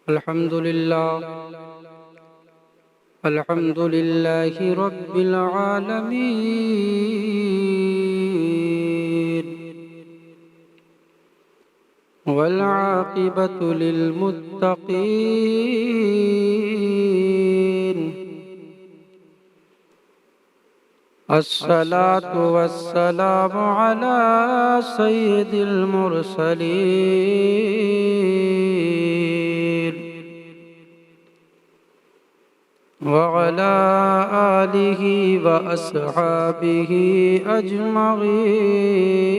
الحمد لله رب العالمين والعاقبة للمتقين الصلاة والسلام على سيد المرسلين وعلى آله وأصحابه أجمعين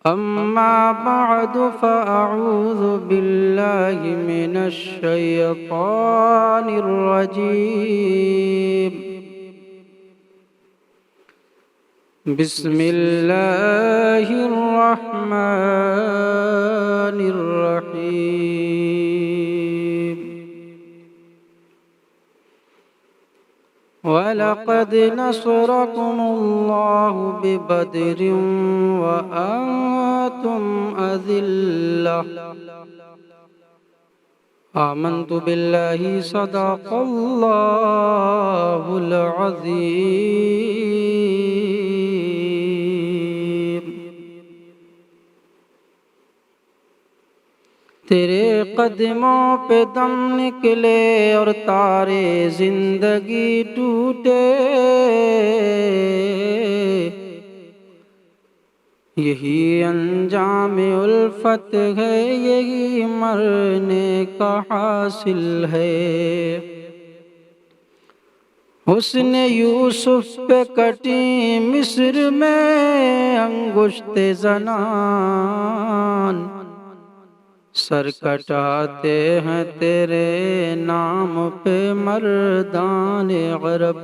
أما بعد فأعوذ بالله من الشيطان الرجيم بسم الله الرحمن الرحيم ولقد نصركم الله ببدر وأنتم أذلة آمنت بالله صدق الله العظيم تیرے قدموں پہ دم نکلے اور تارے زندگی ٹوٹے، یہی انجام الفت ہے، یہی مرنے کا حاصل ہے۔ حسن یوسف پہ کٹی مصر میں انگشت زنان، سر کٹاتے ہیں تیرے نام پہ مردان عرب۔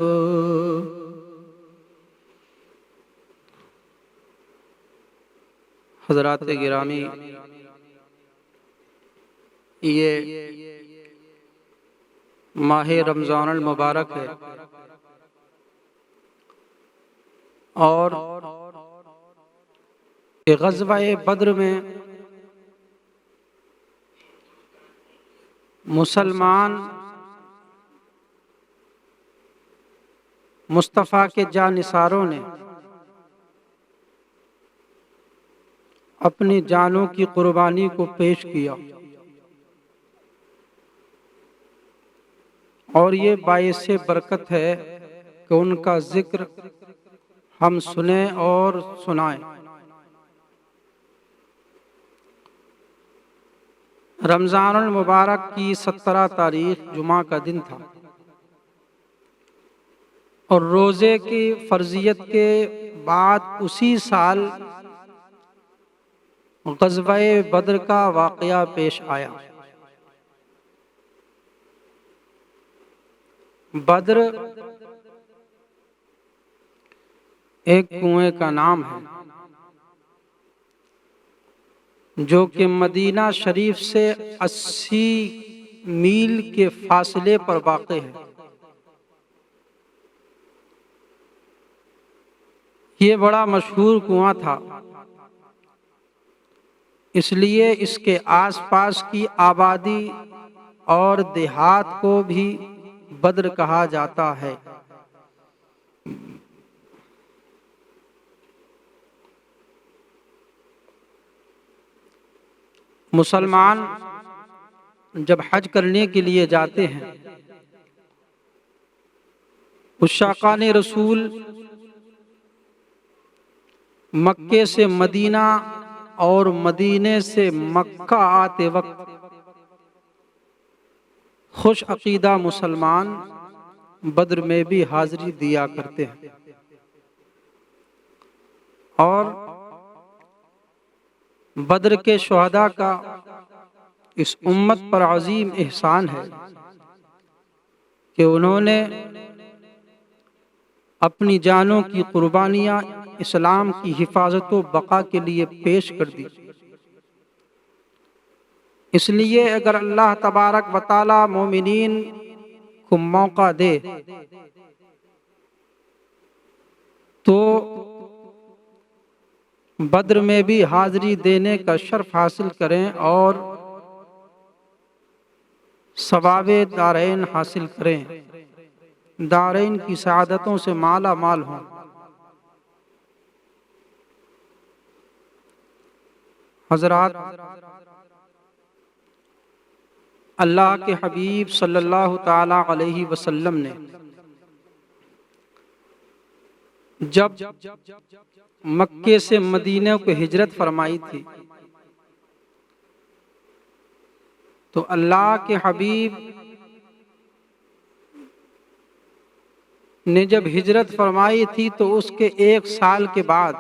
حضرات گرامی، یہ ماہ رمضان المبارک ہے اور غزوہ بدر میں مسلمان مصطفیٰ کے جانثاروں نے اپنی جانوں کی قربانی کو پیش کیا، اور یہ باعث برکت ہے کہ ان کا ذکر ہم سنیں اور سنائیں۔ رمضان المبارک کی 17 تاریخ جمعہ کا دن تھا، اور روزے کی فرضیت کے بعد اسی سال غزوہ بدر کا واقعہ پیش آیا۔ بدر ایک کنویں کا نام ہے جو کہ مدینہ شریف سے 80 میل کے فاصلے پر واقع ہے۔ یہ بڑا مشہور کنواں تھا، اس لیے اس کے آس پاس کی آبادی اور دیہات کو بھی بدر کہا جاتا ہے۔ مسلمان جب حج کرنے کے لیے جاتے ہیں، عشاقان رسول مکے سے مدینہ اور مدینے سے مکہ آتے وقت خوش عقیدہ مسلمان بدر میں بھی حاضری دیا کرتے ہیں، اور بدر کے شہداء کا اس امت پر عظیم احسان ہے کہ انہوں نے اپنی جانوں کی قربانیاں اسلام کی حفاظت و بقا کے لیے پیش کر دی۔ اس لیے اگر اللہ تبارک و تعالی مومنین کو موقع دے تو بدر میں بھی حاضری دینے کا شرف حاصل کریں اور ثواب دارین حاصل کریں، دارین کی سعادتوں سے مالا مال ہوں۔ حضرات، اللہ کے حبیب صلی اللہ تعالی علیہ وسلم نے جب مکے سے مدینہ کو ہجرت فرمائی تھی تو اللہ کے حبیب نے جب ہجرت فرمائی تھی تو اس کے 1 سال کے بعد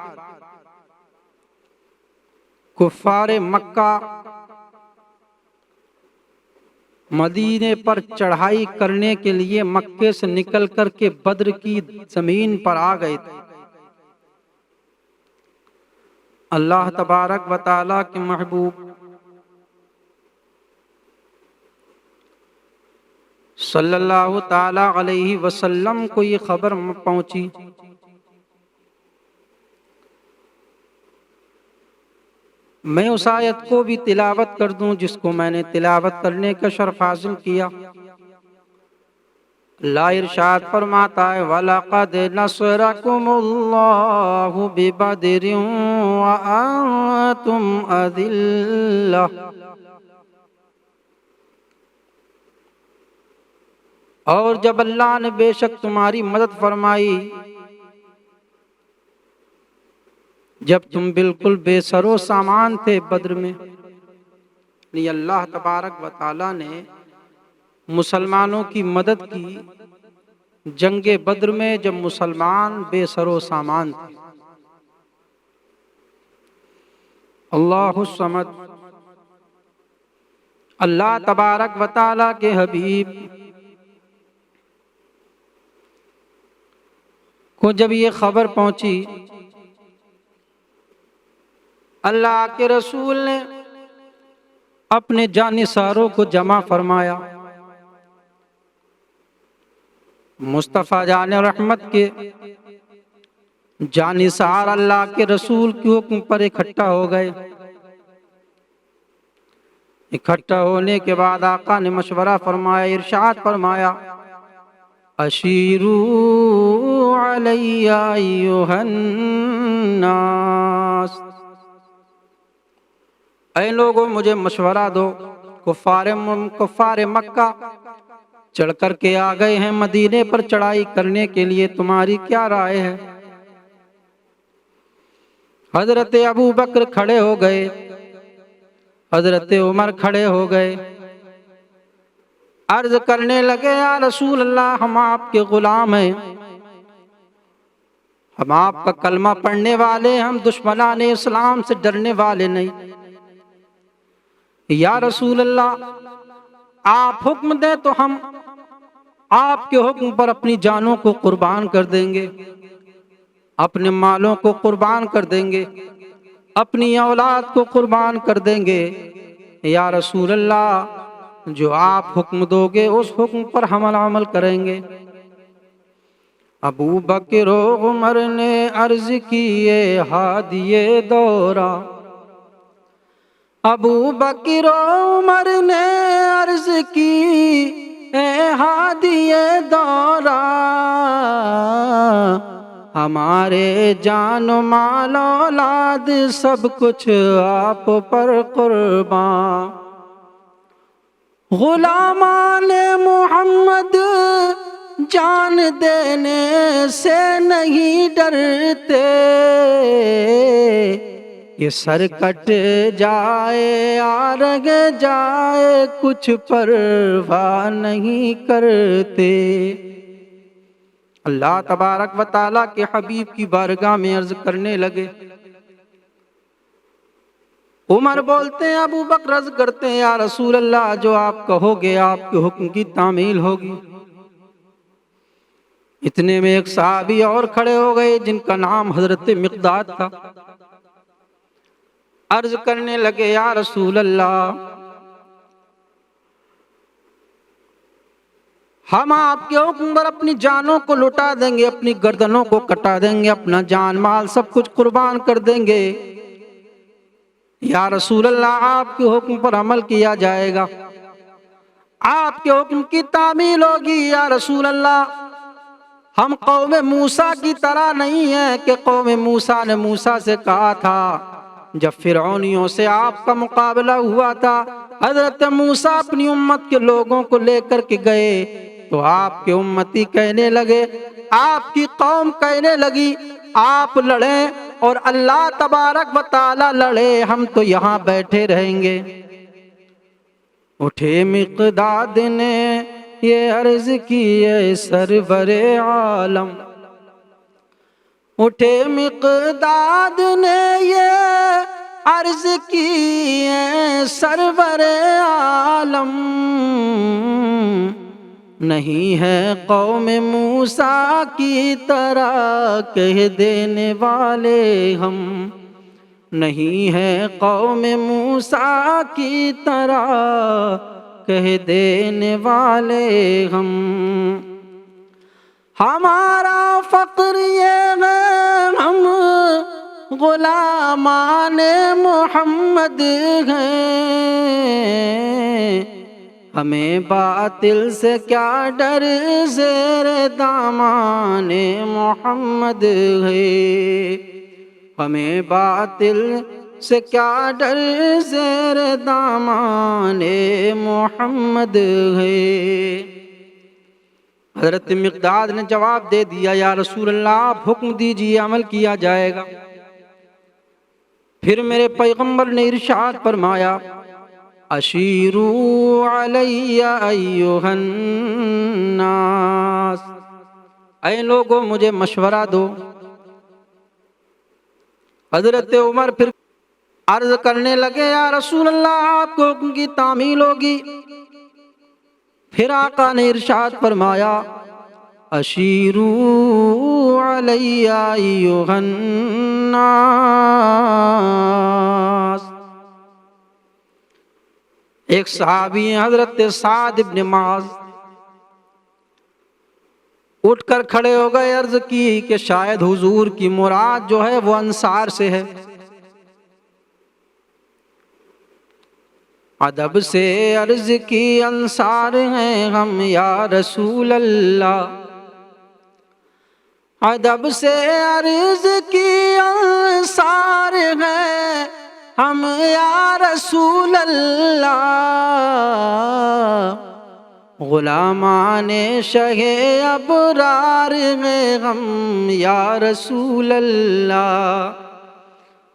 کفار مکہ مدینے پر چڑھائی کرنے کے لیے مکے سے نکل کر کے بدر کی زمین پر آ گئے تھے۔ اللہ تبارک و تعالیٰ کے محبوب صلی اللہ تعالی علیہ وسلم کو یہ خبر پہنچی میں اس آیت کو بھی تلاوت کر دوں جس کو میں نے تلاوت کرنے کا شرف حاصل کیا۔ اللہ ارشاد فرماتا ہے وَلَقَدْ نَصَرَكُمُ اللَّهُ بِبَدْرٍ وَأَنْتُمْ أَذِلَّةٌ، اور جب اللہ نے بے شک تمہاری مدد فرمائی جب تم بالکل بے سر و سامان تھے بدر میں، یعنی اللہ تبارک و تعالیٰ نے مسلمانوں کی مدد کی جنگ بدر میں جب مسلمان بے سر و سامان تھے۔ اللہ الصمد، اللہ تبارک و تعالیٰ کے حبیب کو جب یہ خبر پہنچی اللہ کے رسول نے اپنے جانثاروں کو جمع فرمایا، مصطفیٰ جان رحمت کے جانثار اللہ کے رسول کے حکم پر اکٹھا ہو گئے۔ اکٹھا ہونے کے بعد آقا نے مشورہ فرمایا، ارشاد فرمایا اشیروا علی ایھا الناس، اے لوگوں مجھے مشورہ دو۔ کفار مکہ چڑھ کر کے آ گئے ہیں مدینے پر چڑھائی کرنے کے لیے، تمہاری کیا رائے ہے؟ حضرت ابو بکر کھڑے ہو گئے، حضرت عمر کھڑے ہو گئے، عرض کرنے لگے یا رسول اللہ ہم آپ کے غلام ہیں، ہم آپ کا کلمہ پڑھنے والے، ہم دشمنان اسلام سے ڈرنے والے نہیں۔ یا رسول اللہ آپ حکم دیں تو ہم آپ کے حکم پر اپنی جانوں کو قربان کر دیں گے، اپنے مالوں کو قربان کر دیں گے، اپنی اولاد کو قربان کر دیں گے۔ یا رسول اللہ جو آپ حکم دو گے اس حکم پر ہم عمل کریں گے۔ ابو بکر و عمر نے عرض کیے ہادی دورہ، ابو بکر و عمر نے عرض کی اے ہادی دورہ، ہمارے جان و مال اولاد سب کچھ آپ پر قربان، غلامان محمد جان دینے سے نہیں ڈرتے، یہ سر کٹ جائے یا رگ جائے کچھ پرواہ نہیں کرتے۔ اللہ تبارک و تعالیٰ کے حبیب کی بارگاہ میں عرض کرنے لگے، عمر بولتے ہیں، ابو بکر عرض کرتے ہیں یا رسول اللہ جو آپ کہو گے آپ کے حکم کی تعمیل ہوگی۔ اتنے میں ایک صحابی اور کھڑے ہو گئے جن کا نام حضرت مقداد تھا، عرض کرنے لگے یا رسول اللہ ہم آپ کے حکم پر اپنی جانوں کو لٹا دیں گے، اپنی گردنوں کو کٹا دیں گے، اپنا جان مال سب کچھ قربان کر دیں گے۔ یا رسول اللہ آپ کے حکم پر عمل کیا جائے گا، آپ کے حکم کی تعمیل ہوگی۔ یا رسول اللہ ہم قوم موسیٰ کی طرح نہیں ہیں کہ قوم موسیٰ نے موسیٰ سے کہا تھا جب فرعونیوں سے آپ کا مقابلہ ہوا تھا، حضرت موسیٰ اپنی امت کے لوگوں کو لے کر کے گئے تو آپ کے امتی کہنے لگے، آپ کی قوم کہنے لگی آپ لڑیں اور اللہ تبارک و تعالی لڑے، ہم تو یہاں بیٹھے رہیں گے۔ اٹھے مقداد نے یہ عرض کی اے سرور عالم، اٹھے مقداد نے یہ عرض کی اے سرور عالم، نہیں ہے قوم موسیٰ کی طرح کہہ دینے والے ہم، نہیں ہے قوم موسیٰ کی طرح کہہ دینے والے ہم۔ ہمارا فقر یہ ہے ہم غلامان محمد ہیں، ہمیں باطل سے کیا ڈر زیر دامان محمد ہے، ہمیں باطل سے کیا ڈر زیر دامان محمد ہے۔ حضرت مقداد نے جواب دے دیا، یا رسول اللہ آپ حکم دیجئے عمل کیا جائے گا۔ پھر میرے پیغمبر نے ارشاد فرمایا، اشیروا علی ایھا الناس، اے لوگوں مجھے مشورہ دو۔ حضرت عمر پھر عرض کرنے لگے، یا رسول اللہ آپ کو حکم کی تعمیل ہوگی۔ پھر آقا نے ارشاد فرمایا، اشیروا علی ایھا الناس۔ ایک صحابی ہیں حضرت سعد بن معاذ، اٹھ کر کھڑے ہو گئے، عرض کی کہ شاید حضور کی مراد جو ہے وہ انصار سے ہے۔ ادب سے عرض کی انصار ہیں ہم یا رسول اللہ، ادب سے عرض کی انصار ہیں ہم یا رسول اللہ، غلامان شہ ابرار ہیں ہم یا رسول اللہ،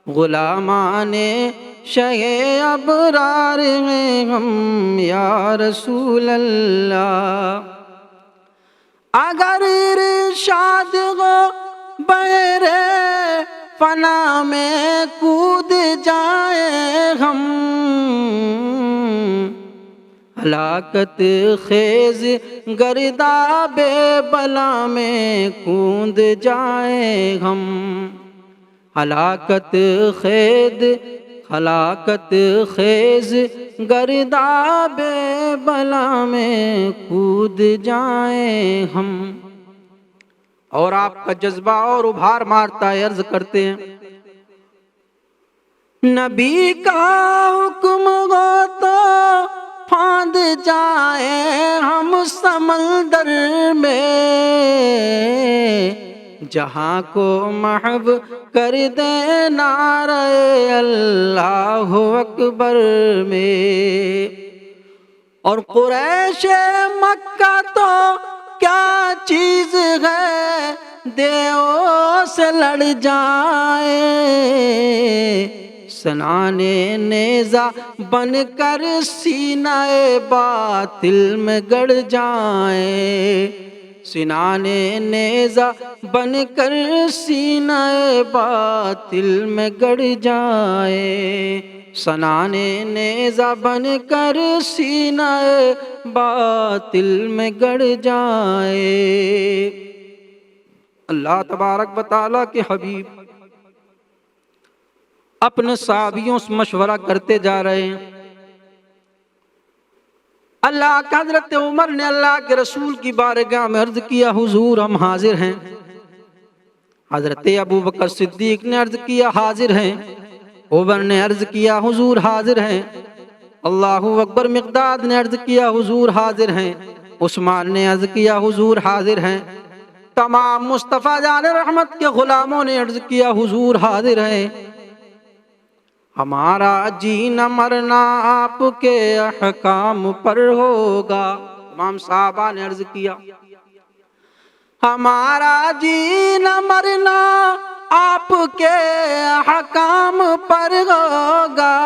غلامان شہ ابرار ہیں ہم یا رسول اللہ۔ اگر ارشاد ہو بحر فنا میں کود جائیں ہم، ہلاکت خیز گرداب بلا میں کوند جائیں ہم، ہلاکت خیز گرداب بلا میں کود جائیں ہم۔ اور آپ کا جذبہ اور ابھار مارتا ہے، عرض کرتے ہیں، نبی کا حکم ہو تو پھاند جائیں ہم سمندر میں، جہاں کو محو کر دے نعرہ اللہ اکبر میں۔ اور قریش مکہ تو کیا چیز ہے، دیو سے لڑ جائے، سنان نیزہ بن کر سینہ باطل میں گڑ جائیں، سنان نیزہ بن کر سینہ باطل میں گڑ جائیں، سنان نیزہ بن کر سینہ باطل میں گڑ جائیں۔ اللہ تبارک و تعالیٰ کے حبیب اپنے صحابیوں سے مشورہ کرتے جا رہے ہیں، اللہ کا حضرت عمر نے اللہ کے رسول کی بارگاہ میں عرض کیا حضور ہم حاضر ہیں۔ حضرت ابو بکر صدیق نے عرض کیا حاضر ہیں۔ عمر نے عرض کیا حضور حاضر ہیں۔ اللہ اکبر۔ مقداد نے عرض کیا حضور حاضر ہیں۔ عثمان نے عرض کیا حضور حاضر ہیں۔ تمام مصطفیٰ جان رحمت کے غلاموں نے عرض کیا حضور حاضر ہیں۔ ہمارا جینا مرنا آپ کے احکام پر ہوگا۔ تمام صحابہ نے عرض کیا ہمارا جینا مرنا آپ کے احکام پر ہوگا،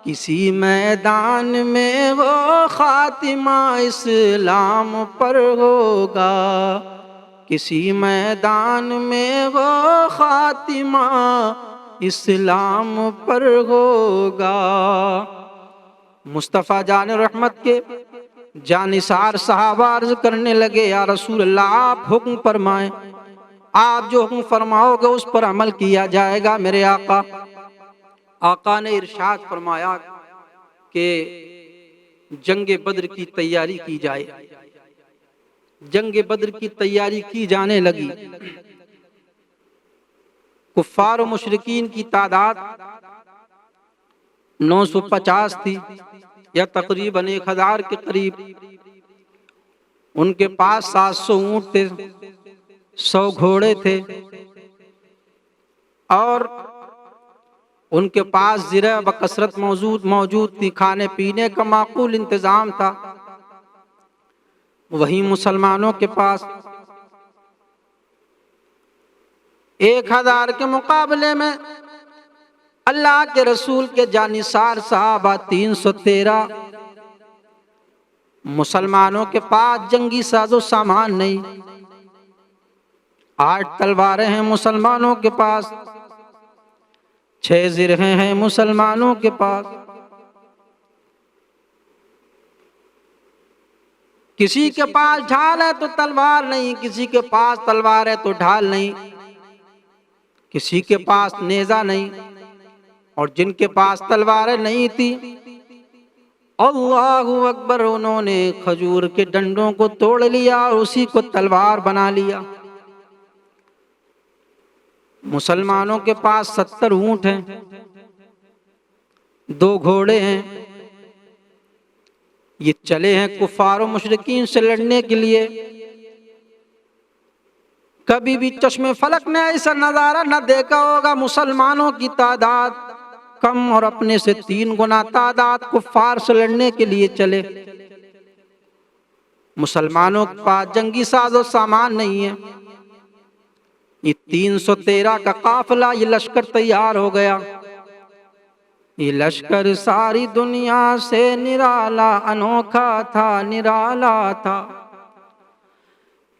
کسی میدان میں وہ خاتمہ اسلام پر ہوگا، کسی میدان میں وہ خاتمہ اسلام پر ہوگا۔ مصطفیٰ جان رحمت کے جانثار صحابہ عرض کرنے لگے یا رسول اللہ آپ حکم فرمائیں، آپ جو حکم فرماؤ گے اس پر عمل کیا جائے گا۔ میرے آقا نے ارشاد فرمایا کہ جنگ بدر کی تیاری کی جائے۔ جنگ بدر کی تیاری کی جانے لگی۔ کفار و مشرکین کی تعداد 950 تھی یا تقریباً 1000 کے قریب۔ ان کے پاس 700 اونٹ تھے، 100 گھوڑے تھے، اور ان کے پاس زرع بکثرت موجود تھی، کھانے پینے کا معقول انتظام تھا۔ وہیں مسلمانوں کے پاس 1000 کے مقابلے میں اللہ کے رسول کے جانثار صحابہ 313۔ مسلمانوں کے پاس جنگی ساز و سامان نہیں۔ 8 تلواریں ہیں مسلمانوں کے پاس، 6 زرہیں ہیں مسلمانوں کے پاس۔ کسی کے پاس ڈھال ہے تو تلوار نہیں، کسی کے پاس تلوار ہے تو ڈھال نہیں، کسی کے پاس نیزہ نہیں، اور جن کے پاس تلواریں نہیں تھی اللہ اکبر انہوں نے کھجور کے ڈنڈوں کو توڑ لیا اور اسی کو تلوار بنا لیا۔ مسلمانوں کے پاس 70 اونٹ ہیں، 2 گھوڑے ہیں، یہ چلے ہیں کفار و مشرکین سے لڑنے کے لیے۔ کبھی بھی چشم فلک نے ایسا نظارہ نہ دیکھا ہوگا، مسلمانوں کی تعداد کم اور اپنے سے 3 گنا تعداد کفار سے لڑنے کے لیے چلے۔ مسلمانوں کے پاس جنگی ساز و سامان نہیں ہے۔ یہ 313 کا قافلہ، یہ لشکر تیار ہو گیا۔ یہ لشکر ساری دنیا سے نرالا انوکھا تھا، نرالا تھا۔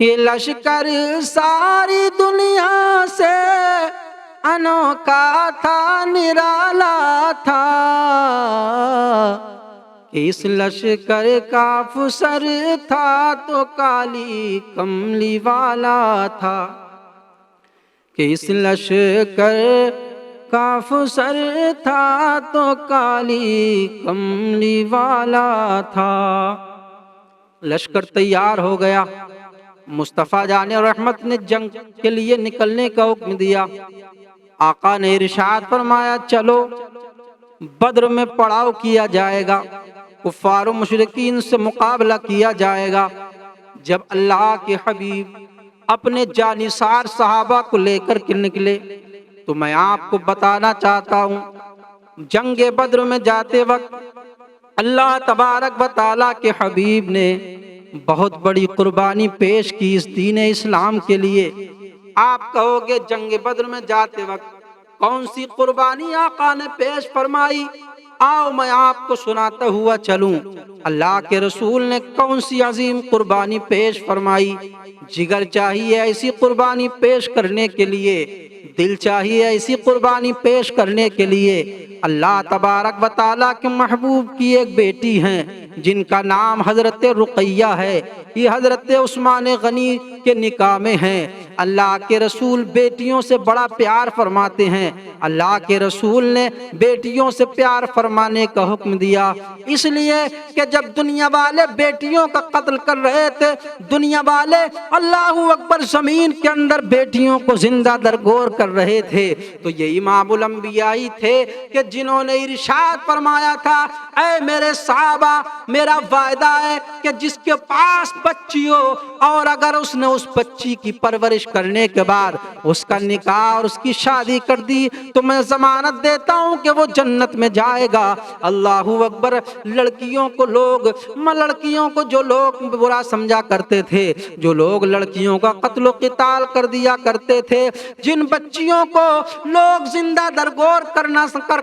یہ لشکر ساری دنیا سے انوکھا تھا، نرالا تھا۔ اس لشکر کا افسر تھا تو کالی کملی والا تھا، کہ اس لشکر کا افسر تھا تو کالی کملی والا تھا۔ لشکر تیار ہو گیا۔ مصطفیٰ جان رحمت نے جنگ کے لیے نکلنے کا حکم دیا۔ آقا نے ارشاد فرمایا چلو بدر میں پڑاؤ کیا جائے گا، کفار و مشرکین سے مقابلہ کیا جائے گا۔ جب اللہ کے حبیب اپنے جانثار صحابہ کو لے کر کے نکلے تو میں آپ کو بتانا چاہتا ہوں، جنگ بدر میں جاتے وقت اللہ تبارک و تعالیٰ کے حبیب نے بہت بڑی قربانی پیش کی اس دین اسلام کے لیے۔ آپ کہو گے جنگ بدر میں جاتے وقت کون سی قربانی آقا نے پیش فرمائی؟ آؤ میں آپ کو سناتا ہوا چلوں، اللہ کے رسول نے کون سی عظیم قربانی پیش فرمائی۔ جگر چاہیے ایسی قربانی پیش کرنے کے لیے، دل چاہیے ایسی قربانی پیش کرنے کے لیے۔ اللہ تبارک و تعالیٰ کے محبوب کی ایک بیٹی ہیں جن کا نام حضرت رقیہ ہے، یہ حضرت عثمان غنی کے نکاح میں ہیں۔ اللہ کے رسول بیٹیوں سے بڑا پیار فرماتے ہیں، اللہ کے رسول نے بیٹیوں سے پیار فرمانے کا حکم دیا، اس لیے کہ جب دنیا والے بیٹیوں کا قتل کر رہے تھے، دنیا والے اللہ اکبر زمین کے اندر بیٹیوں کو زندہ درگور کر رہے تھے، تو یہ امام الانبیاء ہی تھے کہ جنہوں نے ارشاد فرمایا تھا، اے میرے صحابہ، میرا وعدہ ہے کہ جس کے پاس بچی ہو اور اگر اس نے اس بچی کی پرورش کرنے کے بعد اس کا نکاح اور اس کی شادی کر دی تو میں ضمانت دیتا ہوں کہ وہ جنت میں جائے گا۔ اللہ اکبر۔ لڑکیوں کو جو لوگ برا سمجھا کرتے تھے، جو لوگ لڑکیوں کا قتل و قتال کر دیا کرتے تھے، جن بچیوں کو لوگ زندہ درگور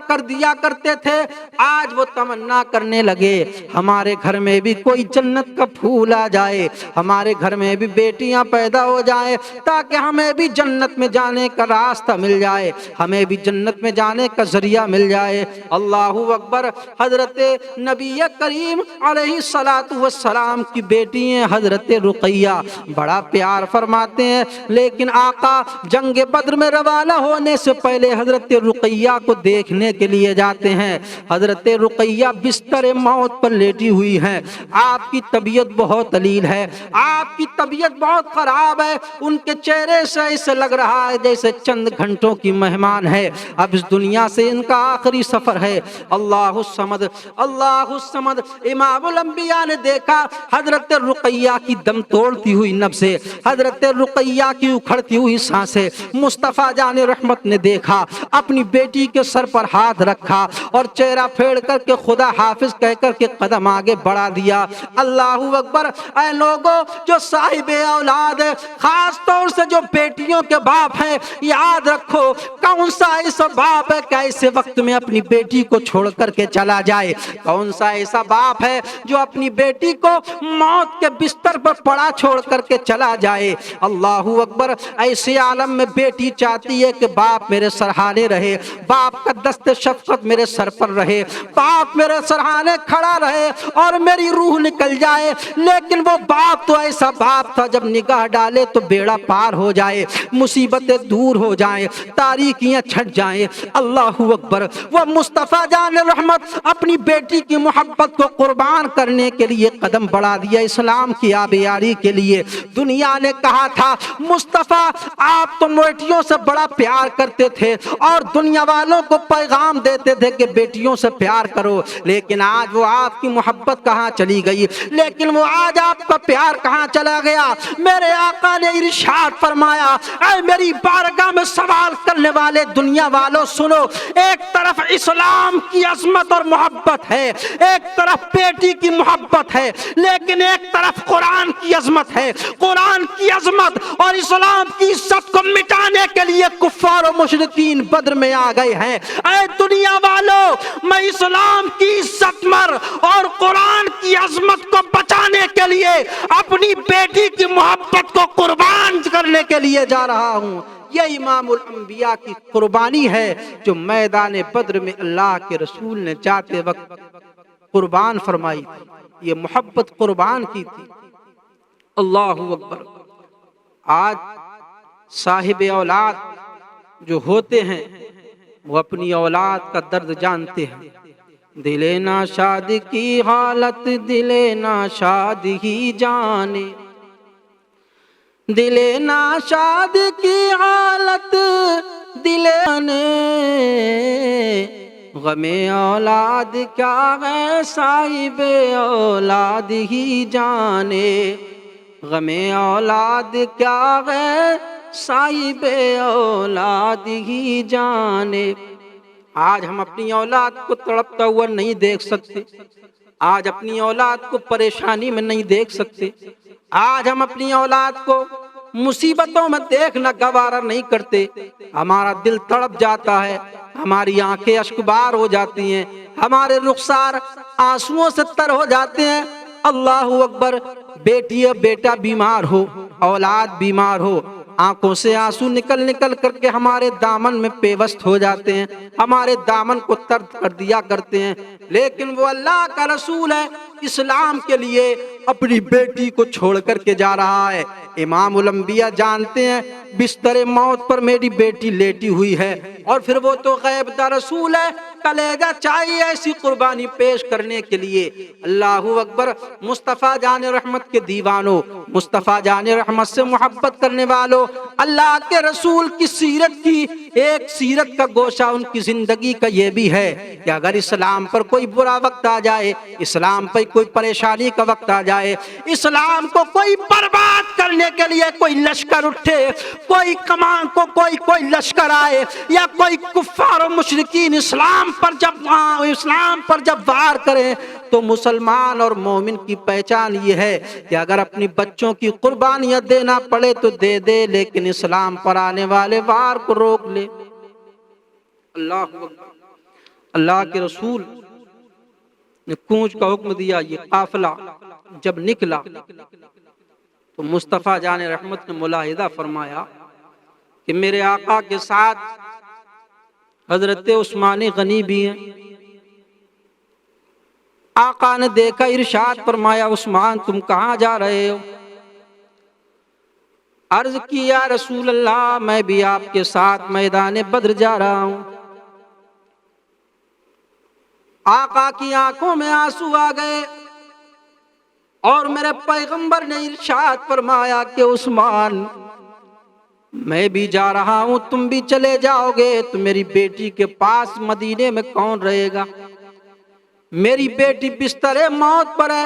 کر دیا کرتے تھے، آج وہ تمنا کرنے لگے ہمارے گھر میں بھی کوئی جنت کا پھول آ جائے، ہمارے گھر میں بھی بیٹیاں پیدا ہو جائیں تاکہ ہمیں بھی جنت میں جانے کا راستہ مل جائے، ہمیں بھی جنت میں جانے کا ذریعہ مل جائے۔ اللہ اکبر۔ حضرت نبی کریم علیہ السلام کی بیٹی ہیں حضرت رقیہ، بڑا پیار فرماتے ہیں، لیکن آقا جنگ بدر میں روانہ ہونے سے پہلے حضرت رقیہ کو دیکھنے کے لیے جاتے ہیں۔ حضرت رقیہ بستر موت پر لیٹی ہوئی ہیں، آپ کی طبیعت بہت علیل ہے، آپ کی طبیعت بہت خراب ہے، ان کے چہرے سے ایسے لگ رہا ہے جیسے چند گھنٹوں کی مہمان ہے، اب اس دنیا سے ان کا آخری سفر ہے۔ اللہ الصمد، اللہ الصمد۔ امام الانبیاء نے دیکھا حضرت رقیہ کی دم توڑتی ہوئی نبضیں، حضرت رقیہ کی اکھڑتی ہوئی سانسیں، مصطفیٰ جان رحمت نے دیکھا، اپنی بیٹی کے سر پر ہاتھ رکھا اور چہرہ پھیڑ کر کے خدا حافظ کہہ کر کے قدم آگے بڑھا دیا۔ اللہ اکبر۔ اے لوگوں جو صاحب اولاد ہے، خاص طور سے جو بیٹیوں کے باپ ہیں، یاد رکھو کون سا ایسا باپ ہے کہ ایسے وقت میں اپنی بیٹی کو چھوڑ کر کے چلا جائے، کون سا ایسا باپ ہے جو اپنی بیٹی کو موت کے بستر پر پڑا چھوڑ کر کے چلا جائے۔ اللہ اکبر۔ ایسے عالم میں بیٹی چاہتی ہے کہ باپ میرے سرہانے رہے، باپ کا دست شفقت میرے سر پر رہے، باپ میرے سرہانے کھڑا رہے اور میری روح نکل جائے، لیکن وہ باپ تو ایسا باپ تھا جب نگاہ ڈالے تو بیڑا پار ہو جائے، مصیبتیں دور ہو جائیں، تاریکیاں چھٹ جائیں۔ اللہ اکبر۔ وہ مصطفیٰ جان رحمت اپنی بیٹی کی محبت کو قربان کرنے کے لیے قدم بڑھا دیا، اسلام کی آبیاری کے لیے۔ دنیا نے کہا تھا مصطفیٰ آپ تو بیٹیوں سے بڑا پیار کرتے تھے اور دنیا والوں کو پیغام دیتے تھے کہ بیٹیوں سے پیار کرو، لیکن آج وہ آپ کی محبت کہاں چلی گئی، لیکن وہ آج آپ کا پیار کہاں چلا گیا۔ میرے آقا نے ارشاد فرمایا، اے میری بارگاہ میں سوال کرنے والے دنیا والوں سنو، ایک طرف اسلام کی عظمت اور محبت ہے، ایک طرف بیٹی کی محبت ہے، لیکن ایک طرف قرآن کی عظمت ہے۔ قرآن کی عظمت اور اسلام کی عزت کو مٹانے کے لیے کفار و مشرکین بدر میں آ گئے ہیں۔ اے دنیا والوں، میں اسلام کی عزت مر اور قرآن کی عظمت کو بچانے کے لیے اپنی بیٹی کی محبت کو قربان کرنے کے لیے جا رہا ہوں۔ یہ امام الانبیاء کی قربانی ہے جو میدان بدر میں اللہ کے رسول نے جاتے وقت قربان فرمائی تھی، یہ محبت قربان کی تھی۔ اللہ اکبر۔ آج صاحب اولاد جو ہوتے ہیں وہ اپنی اولاد کا درد جانتے ہیں۔ دل ناشاد کی حالت دل ناشاد ہی جانے، دل ناشاد کی حالت دل نے، غم اولاد کیا ہے صاحب اولاد ہی جانے، غم اولاد کیا ہے صاحب اولاد ہی جانے۔ آج ہم اپنی اولاد کو تڑپتا ہوا نہیں دیکھ سکتے، آج اپنی اولاد کو پریشانی میں نہیں دیکھ سکتے، آج ہم اپنی اولاد کو مصیبتوں میں دیکھنا گوارا نہیں کرتے، ہمارا دل تڑپ جاتا ہے، ہماری آنکھیں اشکبار ہو جاتی ہیں، ہمارے رخسار آنسوؤں سے تر ہو جاتے ہیں۔ اللہ اکبر۔ بیٹی یا بیٹا بیمار ہو، اولاد بیمار ہو، آنکھوں سے آنسو نکل نکل کر کے ہمارے دامن میں پیوست ہو جاتے ہیں، ہمارے دامن کو ترد کر دیا کرتے ہیں، لیکن وہ اللہ کا رسول ہے اسلام کے لیے اپنی بیٹی کو چھوڑ کر کے جا رہا ہے۔ امام الانبیاء جانتے ہیں بستر موت پر میری بیٹی لیٹی ہوئی ہے، اور پھر وہ تو غیب دا رسول ہے، کلیجہ چاہیے ایسی قربانی پیش کرنے کے لیے۔ اللہ اکبر۔ مصطفیٰ جان رحمت کے دیوانوں، مصطفیٰ جان رحمت سے محبت کرنے والوں، اللہ کے رسول کی سیرت کی ایک سیرت کا گوشہ ان کی زندگی کا یہ بھی ہے کہ اگر اسلام پر کوئی برا وقت آ جائے، اسلام پر کوئی پریشانی کا وقت آ جائے، اسلام کو کوئی برباد کرنے کے لیے کوئی لشکر اٹھے، کوئی کمان کو کوئی لشکر آئے، یا کوئی کفار و مشرکین اسلام پر جب وار کریں، تو مسلمان اور مومن کی پہچان یہ ہے کہ اگر اپنی بچوں کی قربانیاں دینا پڑے تو دے دے، لیکن اسلام پر آنے والے وار کو روک لے۔ اللہ اکبر۔ اللہ کے رسول نے کوچ کا حکم دیا۔ یہ قافلہ جب نکلا تو مصطفیٰ جان رحمت نے ملاحظہ فرمایا کہ میرے آقا کے ساتھ حضرت عثمان غنی بھی ہیں۔ آقا نے دیکھا، ارشاد فرمایا عثمان تم کہاں جا رہے ہو؟ عرض کی یا رسول اللہ میں بھی آپ کے ساتھ میدان بدر جا رہا ہوں۔ آقا کی آنکھوں میں آنسو آ گئے اور میرے پیغمبر نے ارشاد فرمایا کہ عثمان میں بھی جا رہا ہوں، تم بھی چلے جاؤ گے تو میری بیٹی کے پاس مدینے میں کون رہے گا؟ میری بیٹی بستر موت پر ہے،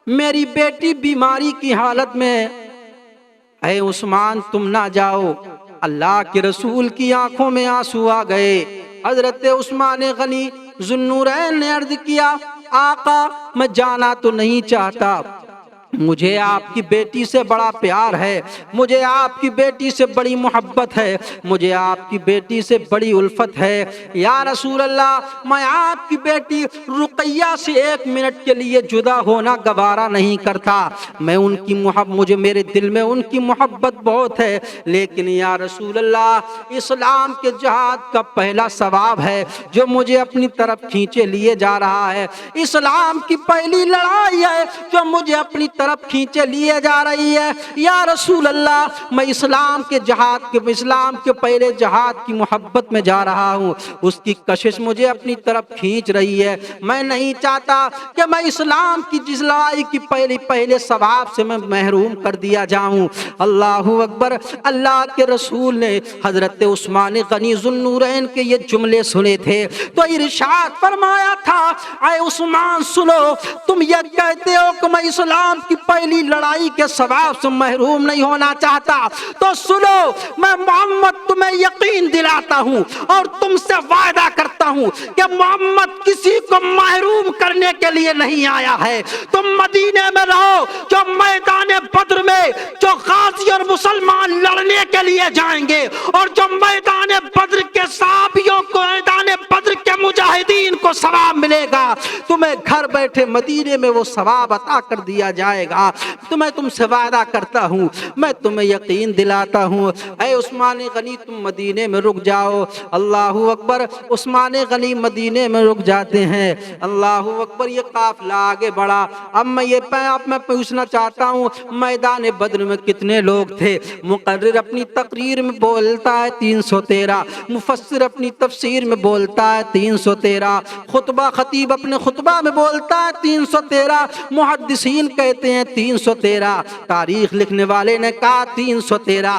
میری بیٹی بیماری کی حالت میں ہے، اے عثمان تم نہ جاؤ۔ اللہ کے رسول کی آنکھوں میں آنسو آ گئے۔ حضرت عثمان غنی ذوالنورین نے عرض کیا آقا میں جانا تو نہیں چاہتا، مجھے آپ کی بیٹی سے بڑا پیار ہے، مجھے آپ کی بیٹی سے بڑی محبت ہے، مجھے آپ کی بیٹی سے بڑی الفت ہے۔ یا رسول اللہ میں آپ کی بیٹی رقیہ سے ایک منٹ کے لیے جدا ہونا گوارا نہیں کرتا، میں ان کی مجھے میرے دل میں ان کی محبت بہت ہے، لیکن یا رسول اللہ اسلام کے جہاد کا پہلا ثواب ہے جو مجھے اپنی طرف کھینچے لیے جا رہا ہے، اسلام کی پہلی لڑائی ہے جو مجھے اپنی طرف کھینچے لیے جا رہی ہے۔ یا رسول اللہ میں اسلام کے پہلے جہاد کی محبت میں جا رہا ہوں، اس کی کشش مجھے اپنی طرف کھینچ رہی ہے، میں نہیں چاہتا کہ میں اسلام کی جس لڑائی کی پہلے ثواب سے میں محروم کر دیا جاؤں۔ اللہ اکبر۔ اللہ کے رسول نے حضرت عثمان غنی ذوالنورین کے یہ جملے سنے تھے تو ارشاد فرمایا تھا اے عثمان سنو، تم یہ کہتے ہو کہ میں اسلام کی پہلی لڑائی کے ثواب سے محروم نہیں ہونا چاہتا، تو سنو میں محمد تمہیں یقین دلاتا ہوں اور تم سے وعدہ کرتا ہوں کہ محمد کسی کو محروم کرنے کے لیے نہیں آیا ہے۔ تم مدینے میں رہو، جو میدان بدر میں جو غازی اور مسلمان لڑنے کے لیے جائیں گے اور جو میدان بدر کے صحابیوں کو میدان بدر کے مجاہدین کو ثواب ملے گا، تمہیں گھر بیٹھے مدینے میں وہ ثواب عطا کر دیا جائے گا۔ تو میں تم سے وعدہ کرتا ہوں، میں تمہیں یقین دلاتا ہوں، اے عثمان غنی تم مدینے میں رک جاؤ۔ اللہ اکبر۔ عثمان غنی مدینے میں رک جاتے ہیں۔ اللہ اکبر۔ یہ قافلہ آگے بڑھا۔ اب میں پوچھنا چاہتا ہوں میدان بدر میں کتنے لوگ تھے؟ مقرر اپنی تقریر میں بولتا ہے 313، مفسر اپنی تفسیر میں بولتا ہے 313، خطیب اپنے خطبہ میں بولتا ہے 313، محدثین کہتے ہیں 313، تاریخ لکھنے والے نے کہا 313،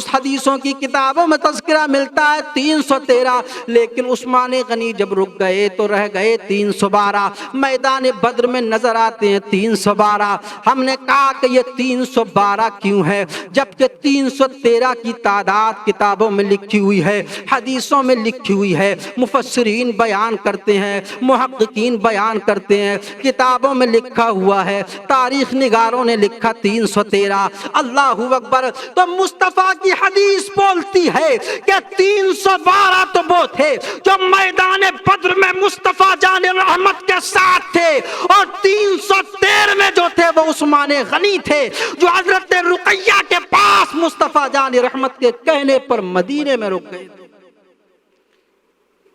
حدیثوں کی کتابوں میں تذکرہ ملتا ہے 313، لیکن عثمان غنی جب رک گئے تو رہ گئے 312، میدان بدر میں نظر آتے ہیں 312۔ ہم نے کہا کہ یہ 312 کیوں ہے جبکہ 313 کی تعداد کتابوں میں لکھی ہوئی ہے، حدیثوں میں لکھی ہوئی ہے، مفسرین بیان کرتے ہیں، محققین بیان کرتے ہیں، کتابوں میں لکھا ہوا ہے، تاریخ نگاروں نے لکھا 313۔ اللہ اکبر۔ تو مصطفیٰ کی حدیث بولتی ہے کہ 312 تو وہ تھے جو میدان بدر میں مصطفیٰ جان رحمت کے ساتھ تھے، اور 313 جو تھے وہ عثمان غنی تھے جو حضرت رقیہ کے پاس مصطفیٰ جان رحمت کے کہنے پر مدینے میں رک گئے تھے۔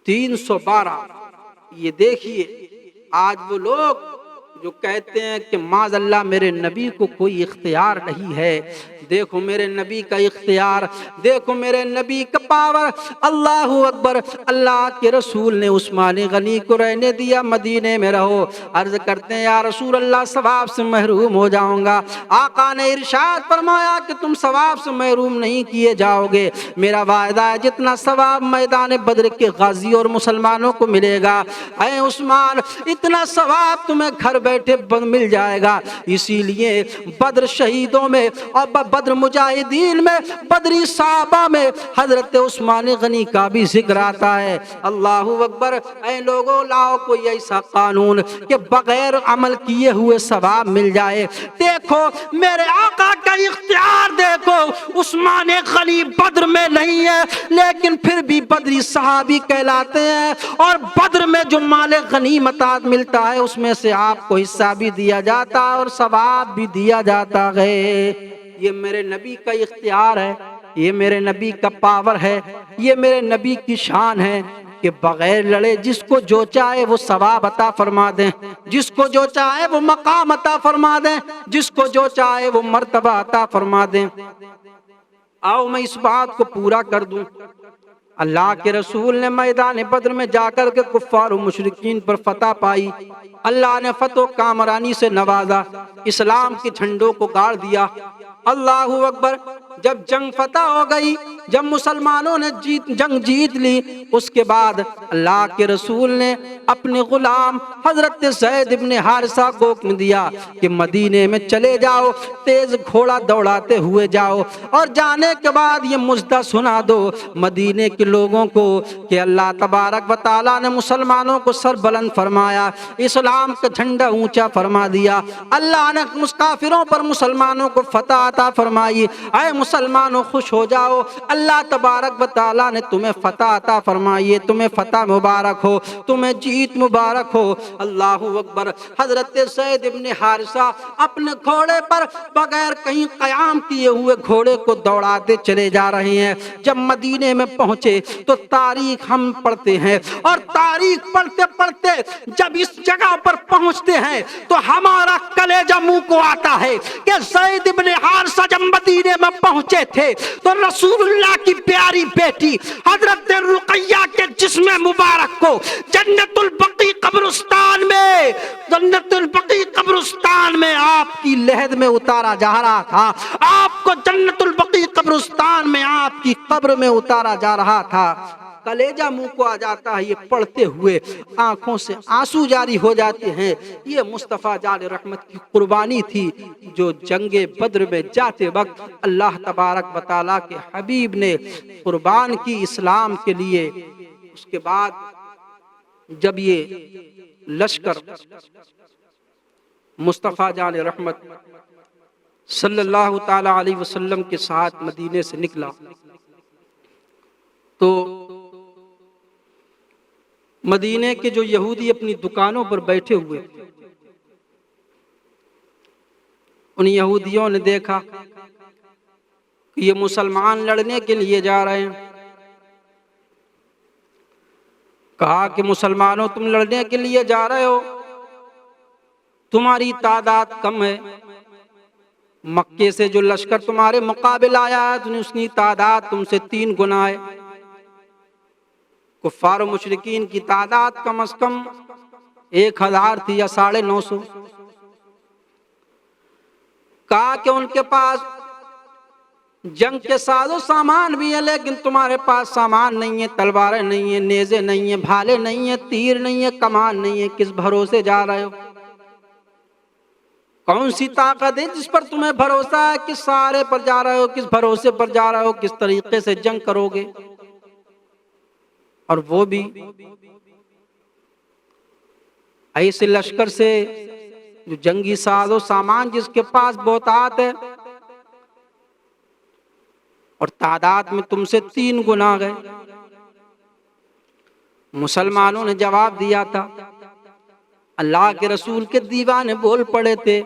312۔ یہ دیکھیے آج وہ لوگ جو کہتے ہیں کہ معاذ اللہ میرے نبی کو کوئی اختیار نہیں ہے، دیکھو میرے نبی کا اختیار، دیکھو میرے نبی کا پاور، اللہ اکبر۔ اللہ کے رسول نے عثمان غنی کو رہنے دیا، مدینے میں رہو۔ عرض کرتے ہیں یا رسول اللہ ثواب سے محروم ہو جاؤں گا۔ آقا نے ارشاد فرمایا کہ تم ثواب سے محروم نہیں کیے جاؤ گے، میرا وعدہ ہے جتنا ثواب میدان بدر کے غازی اور مسلمانوں کو ملے گا، اے عثمان اتنا ثواب تمہیں گھر بیٹھے مل جائے گا۔ اسی لیے بدر شہیدوں میں اور بدر مجاہدین میں، بدری صحابہ میں حضرت عثمان غنی کا بھی ذکر آتا ہے۔ اللہ اکبر۔ اے لوگوں لاؤ کوئی ایسا قانون کہ بغیر عمل کیے ہوئے ثواب مل جائے۔ دیکھو میرے آقا کا اختیار، دیکھو عثمان غنی بدر میں نہیں ہے لیکن پھر بھی بدری صحابی کہلاتے ہیں، اور بدر میں جو مال غنیمتات ملتا ہے اس میں سے آپ کو حصہ بھی دیا جاتا ہے اور ثواب بھی دیا جاتا ہے۔ یہ میرے نبی کا اختیار ہے، یہ میرے نبی کا پاور ہے، یہ میرے نبی کی شان ہے کہ بغیر لڑے جس کو جو چاہے وہ ثواب عطا فرما دیں، جس کو جو چاہے وہ مقام عطا فرما دیں، جس کو جو چاہے وہ مرتبہ عطا فرما دیں۔ آؤ میں اس بات کو پورا کر دوں۔ اللہ کے رسول نے میدان بدر میں جا کر کے کفار و مشرکین پر فتح پائی، اللہ نے فتح و کامرانی سے نوازا، اسلام کے جھنڈوں کو گاڑ دیا۔ اللہ اکبر۔ جب جنگ فتح ہو گئی، جب مسلمانوں نے جنگ جیت لی، اس کے بعد اللہ کے رسول نے اپنے غلام حضرت زید بن حارثہ کو حکم دیا کہ مدینے میں چلے جاؤ، تیز گھوڑا دوڑاتے ہوئے جاؤ، اور جانے کے بعد یہ مژدہ سنا دو مدینے کے لوگوں کو کہ اللہ تبارک و تعالیٰ نے مسلمانوں کو سر بلند فرمایا، اسلام کا جھنڈا اونچا فرما دیا، اللہ نے کافروں پر مسلمانوں کو فتح عطا فرمائی۔ اے مسلمانوں خوش ہو جاؤ، اللہ تبارک و تعالیٰ نے تمہیں فتح عطا فرمائی، تمہیں فتح مبارک ہو، تمہیں جیت مبارک ہو۔ اللہ اکبر۔ حضرت زید بن حارثہ اپنے گھوڑے پر بغیر کہیں قیام کیے ہوئے گھوڑے کو دوڑاتے چلے جا رہے ہیں۔ جب مدینے میں پہنچے تو تاریخ ہم پڑھتے ہیں، اور تاریخ پڑھتے پڑھتے جب اس جگہ پر پہنچتے ہیں تو ہمارا کلیجہ منہ کو آتا ہے کہ زید بن حارثہ جب مدینے میں پہنچے تھے تو رسول اللہ کی پیاری بیٹی حضرت رقیہ کے جسم مبارک کو جنت البقیع قبرستان میں، جنت البقیع قبرستان میں آپ کی لحد میں اتارا جا رہا تھا، آپ کو جنت البقیع قبرستان میں آپ کی قبر میں اتارا جا رہا تھا۔ کلیجہ منہ کو آ جاتا ہے، یہ پڑھتے ہوئے آنکھوں سے آنسو جاری ہو جاتے ہیں۔ یہ مصطفیٰ جان رحمت کی قربانی تھی جو جنگ بدر میں جاتے وقت اللہ تبارک و تعالیٰ کے حبیب نے قربان کی اسلام کے لیے۔ اس کے بعد جب یہ لشکر مصطفیٰ جان رحمت صلی اللہ تعالی علیہ وسلم کے ساتھ مدینے سے نکلا تو مدینے کے جو یہودی اپنی دکانوں پر بیٹھے ہوئے، ان یہودیوں نے دیکھا کہ یہ مسلمان لڑنے کے لیے جا رہے ہیں۔ کہا کہ مسلمانوں تم لڑنے کے لیے جا رہے ہو، تمہاری تعداد کم ہے، مکے سے جو لشکر تمہارے مقابل آیا ہے اس کی تعداد تم سے 3 گنا ہے۔ کفار و مشرکین کی تعداد کم از کم 1000 تھی یا 950۔ کہا کہ ان کے پاس جنگ کے ساز و سامان بھی ہے لیکن تمہارے پاس سامان نہیں ہے، تلواریں نہیں ہیں، نیزے نہیں ہیں، بھالے نہیں ہیں، تیر نہیں ہے، کمان نہیں ہے، کس بھروسے جا رہے ہو؟ کون سی طاقت ہے جس پر تمہیں بھروسہ ہے؟ کس سہارے پر جا رہے ہو؟ کس بھروسے پر جا رہے ہو؟ کس طریقے سے جنگ کرو گے؟ اور وہ بھی ایسے لشکر سے جو جنگی ساز و سامان جس کے پاس بہتات ہے اور تعداد میں تم سے 3 گنا گئے۔ مسلمانوں نے جواب دیا تھا، اللہ کے رسول کے دیوانے بول پڑے تھے،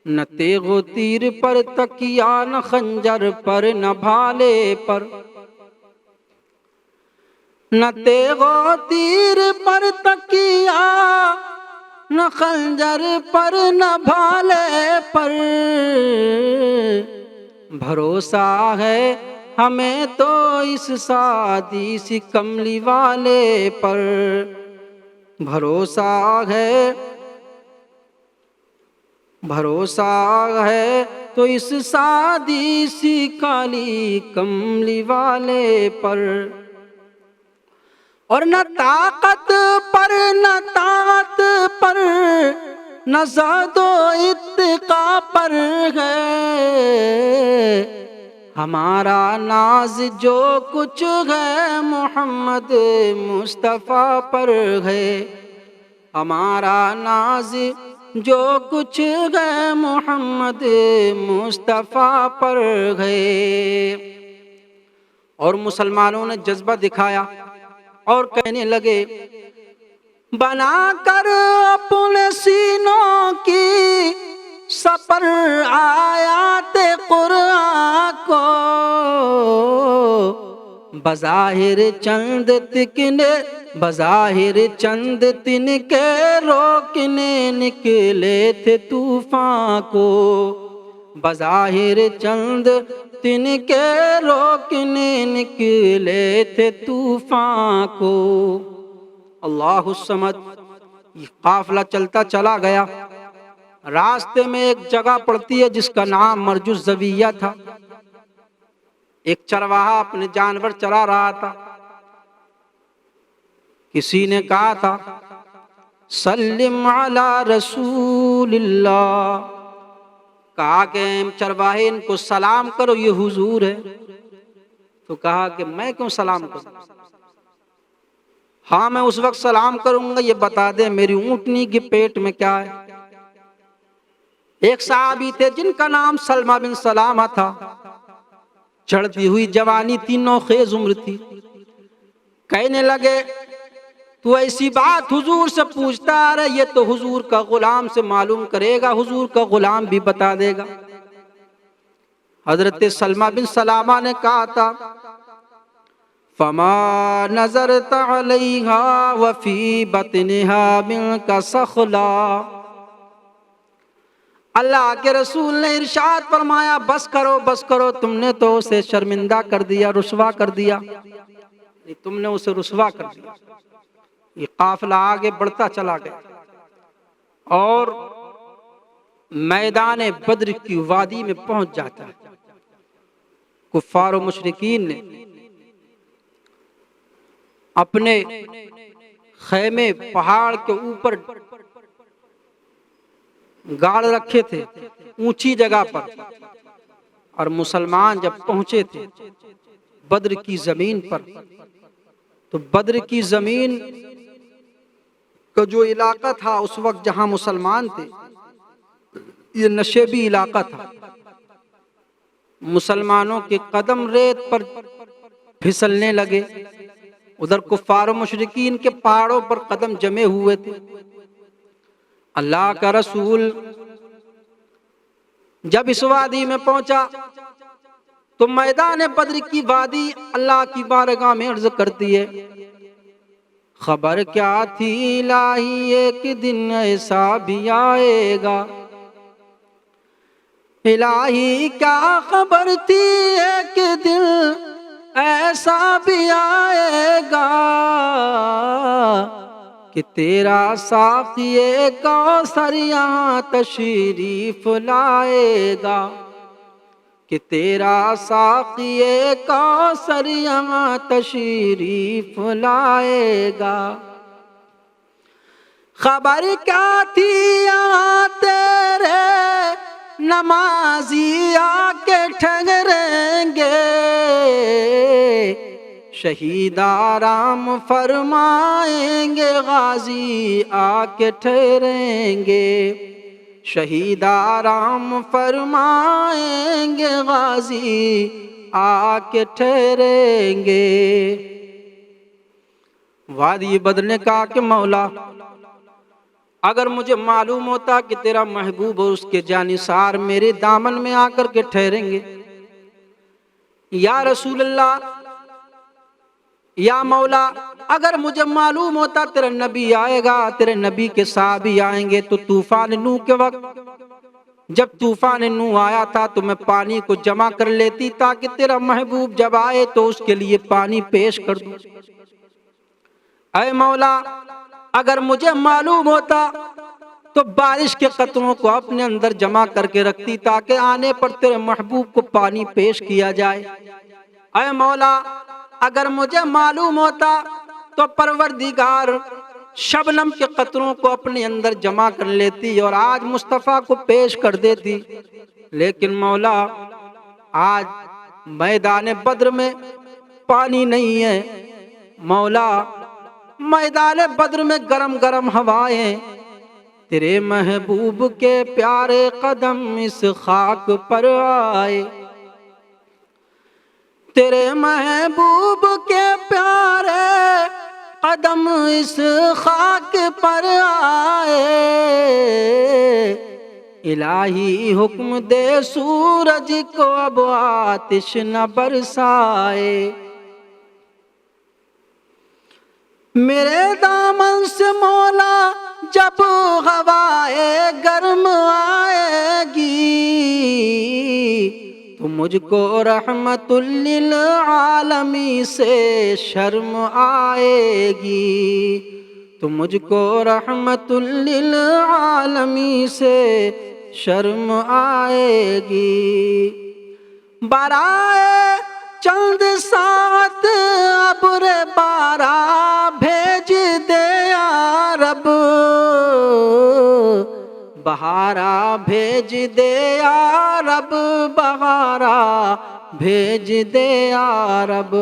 نہ تیغ و تیر پر تکیہ، نہ خنجر پر نہ بھالے پر، نہ تیغ و تیر پر تکیہ، نہ خنجر پر نہ بھالے پر، بھروسہ ہے ہمیں تو اس سادی سی کملی والے پر، بھروسہ ہے تو اس سادی سی کالی کملی والے پر، اور نہ طاقت پر نہ طاقت پر نہ زاد و اتقا پر ہے، ہمارا ناز جو کچھ ہے محمد مصطفیٰ پر ہے، ہمارا ناز جو کچھ ہے محمد مصطفیٰ پر ہے۔ اور مسلمانوں نے جذبہ دکھایا اور کہنے لگے بنا کر اپنے سینوں کی سپر آیات قرآن کو، بظاہر چند تن کے روکنے نکلے تھے طوفان کو، بظاہر چند تن کے روکنے نکلے تھے طوفان کو۔ اللہ الصمد۔ یہ قافلہ چلتا چلا گیا، راستے میں ایک جگہ پڑتی ہے جس کا نام مرج الزویہ تھا۔ ایک چرواہا اپنے جانور چرا رہا تھا، کسی نے کہا تھا سلم علی رسول اللہ، کہا کہ چرواہے ان کو سلام کرو، یہ حضور ہے۔ تو کہا کہ میں کیوں سلام کروں؟ ہاں میں اس وقت سلام کروں گا یہ بتا دے میری اونٹنی کے پیٹ میں کیا ہے۔ ایک صحابی تھے جن کا نام سلمہ بن سلامہ تھا، چڑھتی ہوئی جوانی تھی، نوخیز عمر تھی۔ کہنے لگے تو ایسی بات حضور سے پوچھتا آ رہا ہے، یہ تو حضور کا غلام سے معلوم کرے گا، حضور کا غلام بھی بتا دے گا۔ حضرت سلمہ بن سلامہ نے کہا تھا فما نظرت علیہا وفی بطنہا منک سخلا، اللہ کے رسول نے ارشاد فرمایا بس کرو، تم نے تو اسے شرمندہ کر دیا، رسوا کر دیا، تم نے اسے رسوا کر دیا۔ یہ قافلہ آگے بڑھتا چلا گیا اور میدان بدر کی وادی میں پہنچ جاتا ہے۔ کفار و مشرکین نے اپنے خیمے پہاڑ کے اوپر گاڑ رکھے تھے اونچی جگہ پر، اور مسلمان جب پہنچے تھے بدر کی زمین پر، تو بدر کی زمین کا جو علاقہ تھا اس وقت جہاں مسلمان تھے یہ نشیبی علاقہ تھا، مسلمانوں کے قدم ریت پر پھسلنے لگے، ادھر کفار و مشرکین کے پہاڑوں پر قدم جمے ہوئے تھے۔ اللہ کا رسول جب اس وادی میں پہنچا تو میدان بدر کی وادی اللہ کی بارگاہ میں عرض کرتی ہے خبر کیا تھی الہی ایک دن ایسا بھی آئے گا، الہی کیا خبر تھی ایک دن ایسا بھی آئے گا کہ تیرا ساقی کوثر یہاں تشریف لائے گا، کہ تیرا ساقی کوثر یہاں تشریف لائے گا۔ خبر کیا تھی یہاں تیرے نمازی آ کے ٹھہریں گے، شہید آرام فرمائیں گے، غازی آ کے ٹھہریں گے، شہید آرام فرمائیں گے، غازی آ کے ٹھہریں گے۔ وادی بدر نے کہا کہ مولا اگر مجھے معلوم ہوتا کہ تیرا محبوب اور اس کے جانثار میرے دامن میں آ کر کے ٹھہریں گے، یا رسول اللہ، یا مولا اگر مجھے معلوم ہوتا تیرا نبی آئے گا، تیرے نبی کے صحابی آئیں گے، تو طوفان نوح کے وقت جب طوفان نوح آیا تھا تو میں پانی کو جمع کر لیتی تاکہ تیرا محبوب جب آئے تو اس کے لیے پانی پیش کر دوں۔ اے مولا، اگر مجھے معلوم ہوتا تو بارش کے قطروں کو اپنے اندر جمع کر کے رکھتی تاکہ آنے پر تیرے محبوب کو پانی پیش کیا جائے۔ اے مولا، اگر مجھے معلوم ہوتا تو پروردگار شبنم کے قطروں کو اپنے اندر جمع کر لیتی اور آج مصطفیٰ کو پیش کر دیتی، لیکن مولا آج میدان بدر میں پانی نہیں ہے۔ مولا میدان بدر میں گرم گرم ہوائیں، تیرے محبوب کے پیارے قدم اس خاک پر آئے، تیرے محبوب کے پیارے قدم اس خاک پر آئے، الہی حکم دے سورج کو اب آتش نہ برسائے، میرے دامن سے مولا جب ہوائے گرم آئے گی تو مجھ کو رحمت للعالمین سے شرم آئے گی، تو مجھ کو رحمت للعالمین سے شرم آئے گی۔ برائے چند ساعت ابر بارہ بھیج دے یا رب، بہارا بھیج دے یا رب، بہارا بھیج دے یا رب،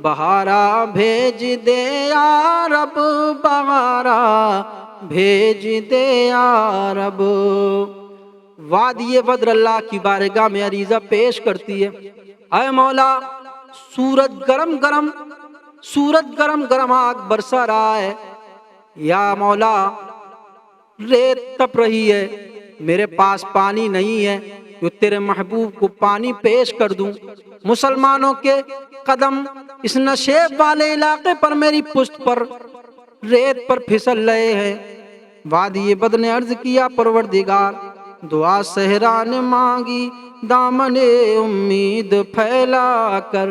بہارا بھیج دے یا رب، بہارا بھیج دے یا رب۔ وادی بدر اللہ کی بارگاہ میں عریضہ پیش کرتی ہے، اے مولا سورج گرم گرم آگ برسا رہا ہے، یا مولا ریت تپ رہی ہے، میرے پاس پانی نہیں ہے جو تیرے محبوب کو پانی پیش کر دوں۔ مسلمانوں کے قدم اس نشیب والے علاقے پر میری پشت پر ریت پر پھسل رہے ہیں۔ وادی بدر نے عرض کیا، پروردگار دعا صحرا نے مانگی دامن امید پھیلا کر،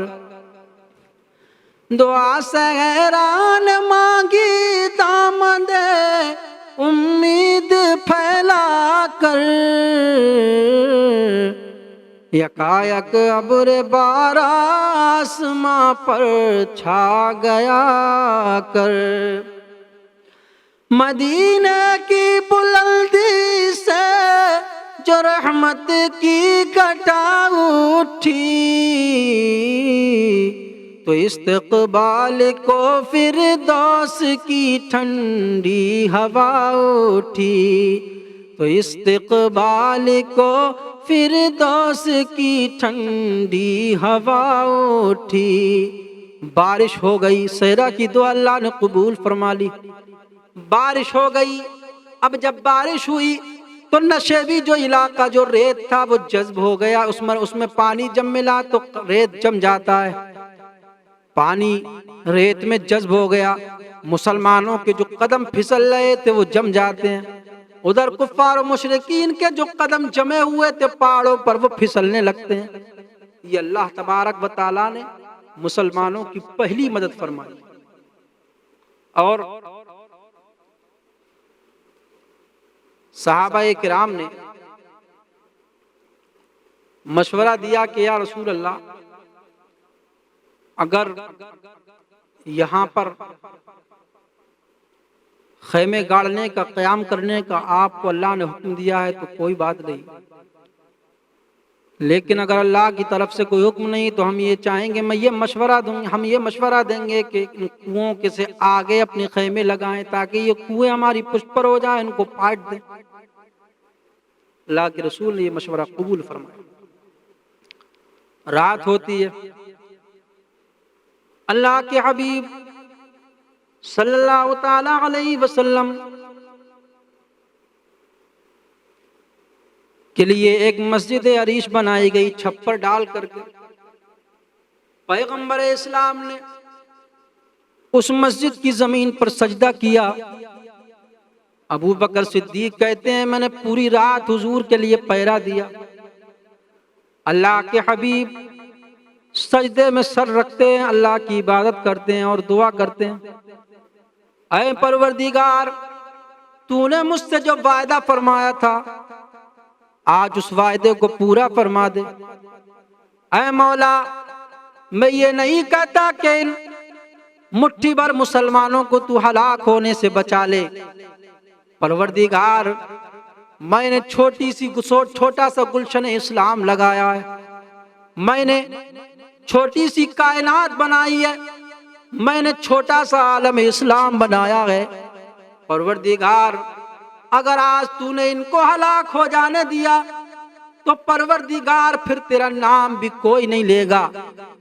دعا صحرا نے مانگی دامن امید پھیلا کر، یکایک ابر بارہ آسماں پر چھا گیا کر، مدینے کی بلندی سے جو رحمت کی گھٹا اٹھی تو استقبال کو فردوس کی ٹھنڈی ہوا اٹھی، تو استقبال کو فردوس کی ٹھنڈی ہوا اٹھی۔ بارش ہو گئی، صحرا کی دعا اللہ نے قبول فرما لی، بارش ہو گئی۔ اب جب بارش ہوئی تو نشیبی جو علاقہ جو ریت تھا وہ جذب ہو گیا، اس میں پانی جب ملا تو ریت جم جاتا ہے، پانی ریت میں جذب ہو گیا، مسلمانوں کے جو قدم پھسل رہے تھے وہ جم جاتے ہیں، ادھر کفار و مشرکین کے جو قدم جمے ہوئے تھے پہاڑوں پر وہ پھسلنے لگتے ہیں۔ یہ اللہ تبارک و تعالیٰ نے مسلمانوں کی پہلی مدد فرمائی، اور صحابہ کرام نے مشورہ دیا کہ یا رسول اللہ، اگر یہاں پر خیمے گاڑنے کا، قیام کرنے کا آپ کو اللہ نے حکم دیا ہے تو کوئی بات نہیں، لیکن اگر اللہ کی طرف سے کوئی حکم نہیں تو ہم یہ چاہیں گے، ہم یہ مشورہ دیں گے کہ ان کنوؤں کے سے آگے اپنے خیمے لگائیں تاکہ یہ کنویں ہماری پشت پر ہو جائیں، ان کو پاٹ دیں۔ اللہ کے رسول نے یہ مشورہ قبول فرمایا۔ رات ہوتی ہے، اللہ کے حبیب صلی اللہ تعالی علیہ وسلم کے لیے ایک مسجد عریش بنائی گئی چھپر ڈال کر کے، پیغمبر اسلام نے اس مسجد کی زمین پر سجدہ کیا۔ ابو بکر صدیق کہتے ہیں میں نے پوری رات حضور کے لیے پہرا دیا۔ اللہ کے حبیب سجدے میں سر رکھتے ہیں، اللہ کی عبادت کرتے ہیں اور دعا کرتے ہیں، اے پروردگار تو نے مجھ سے جو وعدہ فرمایا تھا آج اس وعدے کو پورا فرما دے۔ اے مولا میں یہ نہیں کہتا کہ ان مٹھی بھر مسلمانوں کو تو ہلاک ہونے سے بچا لے، پروردگار میں نے چھوٹا سا گلشن اسلام لگایا ہے، میں نے چھوٹی سی کائنات بنائی ہے، میں نے چھوٹا سا عالم اسلام بنایا ہے، پروردگار اگر آج تو نے ان کو ہلاک ہو جانے دیا تو پروردگار پھر تیرا نام بھی کوئی نہیں لے گا،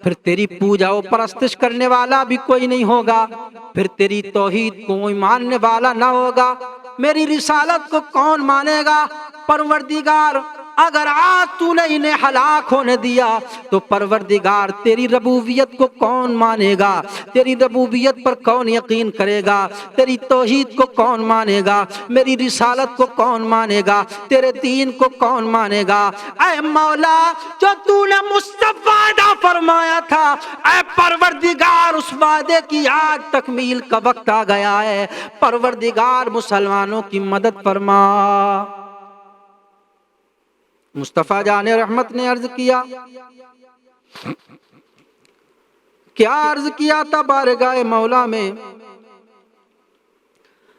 پھر تیری پوجا و پرستش کرنے والا بھی کوئی نہیں ہوگا، پھر تیری توحید کو کوئی ماننے والا نہ ہوگا، میری رسالت کو کون مانے گا؟ پروردگار اگر آج تو نے انہیں ہلاک ہونے دیا تو پروردگار تیری ربوبیت کو کون مانے گا؟ تیری ربوبیت پر کون یقین کرے گا؟ تیری توحید کو کون مانے گا؟ میری رسالت کو کون مانے گا؟ تیرے دین کو کون مانے گا؟ اے مولا جو تو نے مجھ سے وعدہ فرمایا تھا، اے پروردگار اس وعدے کی آج تکمیل کا وقت آ گیا ہے، پروردگار مسلمانوں کی مدد فرما۔ مصطفیٰ جان رحمت نے عرض کیا، کیا عرض کیا تھا بارگاہ مولا میں؟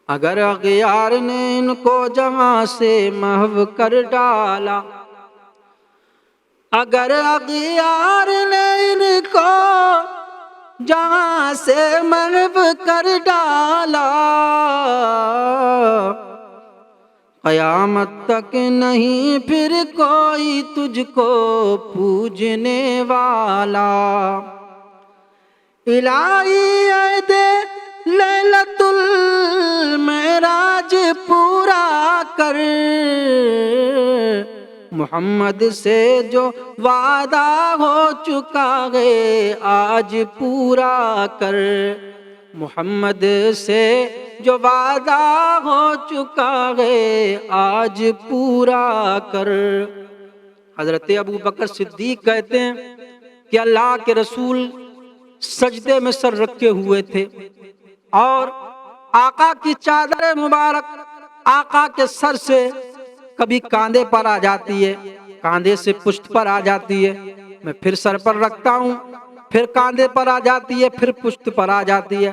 اگر اغیار نے ان کو جماع سے محو کر ڈالا، اگر اغیار نے ان کو جماع سے محو کر ڈالا، قیامت تک نہیں پھر کوئی تجھ کو پوجنے والا۔ الہی اے دے لیلۃ المعراج پورا کر، محمد سے جو وعدہ ہو چکا ہے آج پورا کر، محمد سے جو وعدہ ہو چکا ہے آج پورا کر۔ حضرت ابو بکر صدیق کہتے ہیں کہ اللہ کے رسول سجدے میں سر رکھے ہوئے تھے اور آقا کی چادر مبارک آقا کے سر سے کبھی کاندھے پر آ جاتی ہے، کاندھے سے پشت پر آ جاتی ہے، میں پھر سر پر رکھتا ہوں، پھر کاندھے پر آ جاتی ہے، پھر پشت پر آ جاتی ہے۔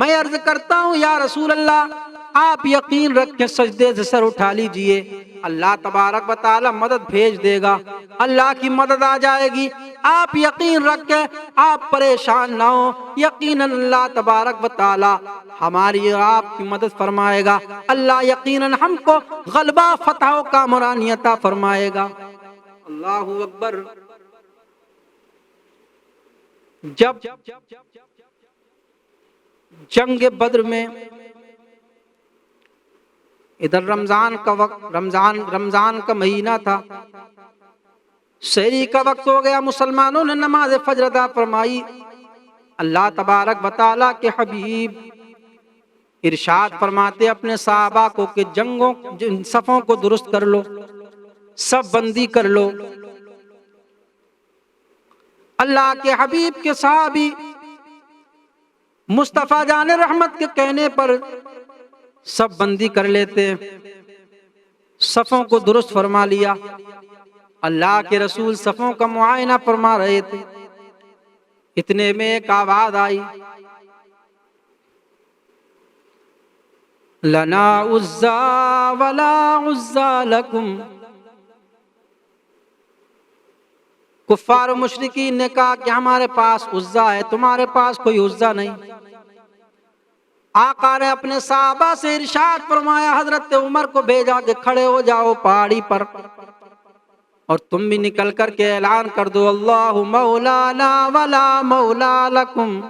میں عرض کرتا ہوں یا رسول اللہ آپ یقین رکھیں سجدے سے سر اٹھا لیجئے، اللہ تبارک و تعالی مدد بھیج دے گا، اللہ کی مدد آ جائے گی، آپ یقین رکھیں، آپ پریشان نہ ہو، یقیناً اللہ تبارک و تعالی ہماری اور آپ کی مدد فرمائے گا، اللہ یقیناً ہم کو غلبہ فتح و کامرانی عطا فرمائے گا۔ اللہ اکبر۔ جب جنگ بدر میں ادھر رمضان کا وقت، رمضان کا مہینہ تھا، سحری کا وقت ہو گیا، مسلمانوں نے نماز فجر ادا فرمائی، اللہ تبارک و تعالیٰ کے حبیب ارشاد فرماتے اپنے صحابہ کو کہ صفوں کو درست کر لو، سب بندی کر لو۔ اللہ کے حبیب کے صحابی مصطفیٰ جان رحمت کے کہنے پر سب بندی کر لیتے، صفوں کو درست فرما لیا۔ اللہ کے رسول صفوں کا معائنہ فرما رہے تھے، اتنے میں ایک آواز آئی، لنا عزا ولا عزا لکم۔ کفار و مشرکین نے کہا کہ ہمارے پاس عزا ہے، تمہارے پاس کوئی عزا نہیں۔ آقا نے اپنے صحابہ سے ارشاد فرمایا، حضرت عمر کو بھیجا کہ کھڑے ہو جاؤ پہاڑی پر اور تم بھی نکل کر کے اعلان کر دو، اللہ مولانا ولا مولا لکم۔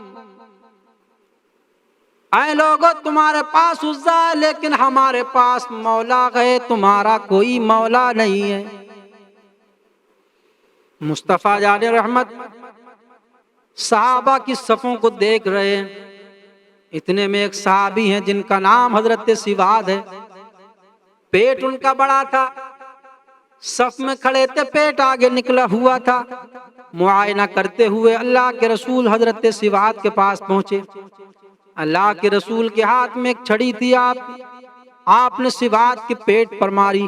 اے لوگو تمہارے پاس عزا ہے لیکن ہمارے پاس مولا ہے، تمہارا کوئی مولا نہیں ہے۔ مصطفیٰ جان رحمت صحابہ کی صفوں کو دیکھ رہے ہیں، اتنے میں ایک صحابی ہیں جن کا نام حضرت سواد ہے، پیٹ ان کا بڑا تھا، صف میں کھڑے تھے، پیٹ آگے نکلا ہوا تھا، معائنہ کرتے ہوئے اللہ کے رسول حضرت سواد کے پاس پہنچے۔ اللہ کے رسول کے ہاتھ میں ایک چھڑی تھی، آپ نے سواد کے پیٹ پر ماری،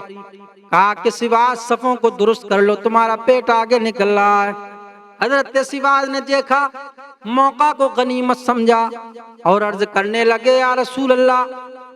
کہا کہ سواد صفوں کو درست کر لو، تمہارا پیٹ آگے نکل رہا ہے۔ حضرت سواد نے دیکھا، موقع کو غنیمت سمجھا اور عرض کرنے لگے، یا رسول اللہ،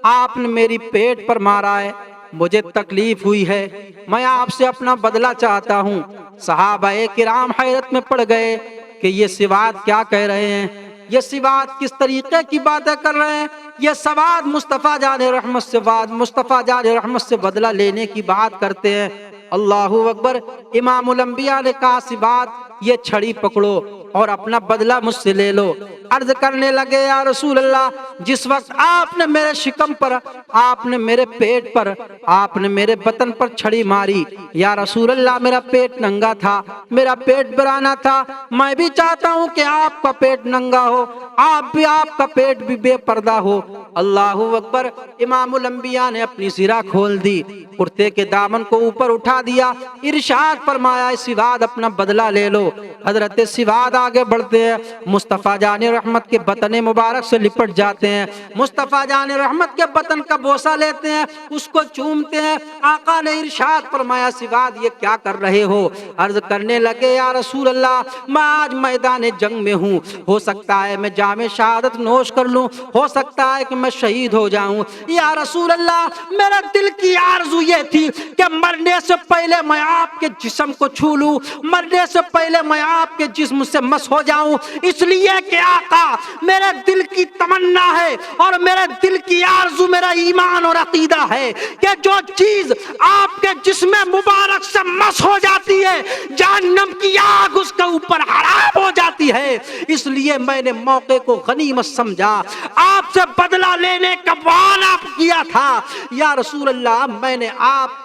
آپ نے میری پیٹ پر مارا ہے، مجھے تکلیف ہوئی ہے، میں آپ سے اپنا بدلہ چاہتا ہوں۔ صحابہ کرام حیرت میں پڑ گئے کہ یہ سواد کیا کہہ رہے ہیں، یہ سواد کس طریقے کی باتیں کر رہے ہیں، یہ سواد مصطفیٰ جان رحمت سے مصطفیٰ جان رحمت سے بدلہ لینے کی بات کرتے ہیں۔ اللہ اکبر۔ امام الانبیاء نے کہا، سواد یہ چھڑی پکڑو اور اپنا بدلہ مجھ سے لے لو۔ عرض کرنے لگے، یا رسول اللہ، جس وقت آپ نے میرے شکم پر، آپ نے میرے پیٹ پر، آپ نے میرے بطن پر چھڑی ماری، یا رسول اللہ میرا پیٹ ننگا تھا، میرا پیٹ برانا تھا، میں بھی چاہتا ہوں کہ آپ کا پیٹ ننگا ہو، آپ کا پیٹ بھی بے پردہ ہو۔ اللہ اکبر۔ امام الانبیاء نے اپنی زرہ کھول دی، کرتے کے دامن کو اوپر اٹھا دیا، ارشاد فرمایا، سواد اپنا بدلہ لے لو۔ حضرت سواد آگے بڑھتے ہیں، مصطفیٰ جان رحمت کے بطن مبارک سے لپٹ جاتے ہیں، مصطفیٰ جان رحمت کے بطن کا بوسہ لیتے ہیں، اس کو چومتے ہیں۔ آقا نے ارشاد فرمایا، سواد یہ کیا کر رہے ہو؟ عرض کرنے لگے، یا رسول اللہ، میں آج میدان جنگ میں ہوں، ہو سکتا ہے میں جام شہادت نوش کر لوں، ہو سکتا ہے کہ میں شہید ہو جاؤں۔ یا رسول اللہ، میرے دل کی آرزو یہ تھی کہ مرنے سے پہلے میں آپ کے جسم کو چھو لوں، مرنے سے پہلے میں آپ کے جسم سے مس ہو جاؤں، اس لیے کہ آقا میرے دل کی تمنا ہے اور میرے دل کی آرزو، میرا ایمان اور عقیدہ ہے کہ جو چیز آپ کے جسم مبارک سے مس ہو جاتی ہے، جہنم کی آگ اس کے اوپر حرام ہو جاتی ہے، اس لیے میں نے موقع کو غنیمت سمجھا، آپ سے بدلہ لینے کا وعدہ کیا تھا۔ یا رسول اللہ، میں نے آپ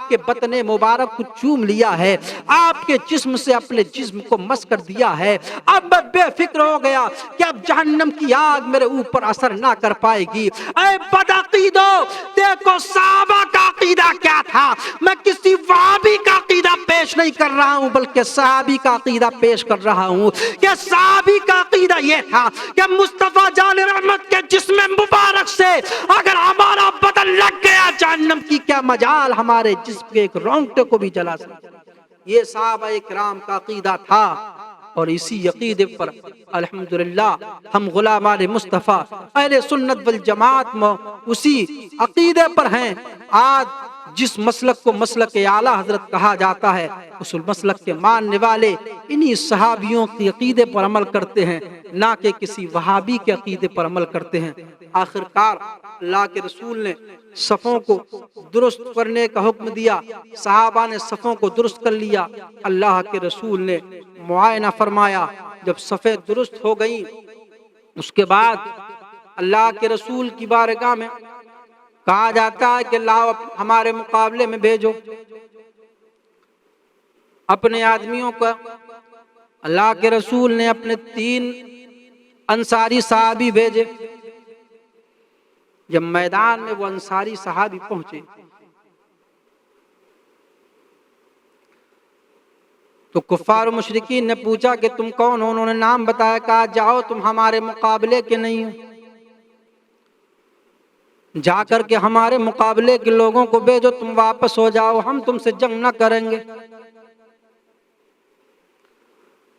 کے بطن مبارک کو چوم لیا ہے، آپ کے جسم سے اپنے جسم کو مس کر دیا ہے، اب میں بے فکر ہو گیا کہ اب جہنم کی آگ میرے اوپر اثر نہ کر پائے گی۔ اے بدعقیدو، دیکھو صحابہ کا عقیدہ کیا تھا، میں کسی وہابی کا عقیدہ پیش نہیں کر رہا ہوں، بلکہ صحابی کا عقیدہ پیش کر رہا ہوں کہ صحابی کا عقیدہ یہ تھا کہ مصطفیٰ جان رحمت کے جسم مبارک سے اگر ہمارا بدن لگ گیا، جہنم کی کیا مجال ہمارے جسم کے ایک رونگٹے کو بھی جلا سکتا۔ یہ صحابہ کرام کا عقیدہ تھا، اور اسی عقیدے پر الحمدللہ ہم غلامان مصطفیٰ اہل سنت والجماعت میں اسی عقیدے پر ہیں۔ آج جس مسلک کو مسلک اعلیٰ حضرت کہا جاتا ہے، اس مسلک کے ماننے والے انہی صحابیوں کے عقیدے پر عمل کرتے ہیں، نہ کہ کسی وہابی کے عقیدے پر عمل کرتے ہیں۔ آخرکار اللہ کے رسول نے صفوں کو درست کرنے کا حکم دیا، صحابہ نے صفوں کو درست کر لیا، اللہ کے رسول نے معائنہ فرمایا، جب صفیں درست ہو گئیں اس کے بعد اللہ کے رسول کی بارگاہ میں کہا جاتا ہے کہ لاؤ ہمارے مقابلے میں بھیجو اپنے آدمیوں کا۔ اللہ کے رسول نے اپنے 3 انصاری صحابی بھیجے۔ جب میدان میں وہ انصاری صحابی پہنچے تو کفار و مشرکین نے پوچھا کہ تم کون ہو؟ انہوں نے نام بتایا، کہا جاؤ تم ہمارے مقابلے کے نہیں ہو، جا کر کے ہمارے مقابلے کے لوگوں کو بھیجو، تم واپس ہو جاؤ، ہم تم سے جنگ نہ کریں گے۔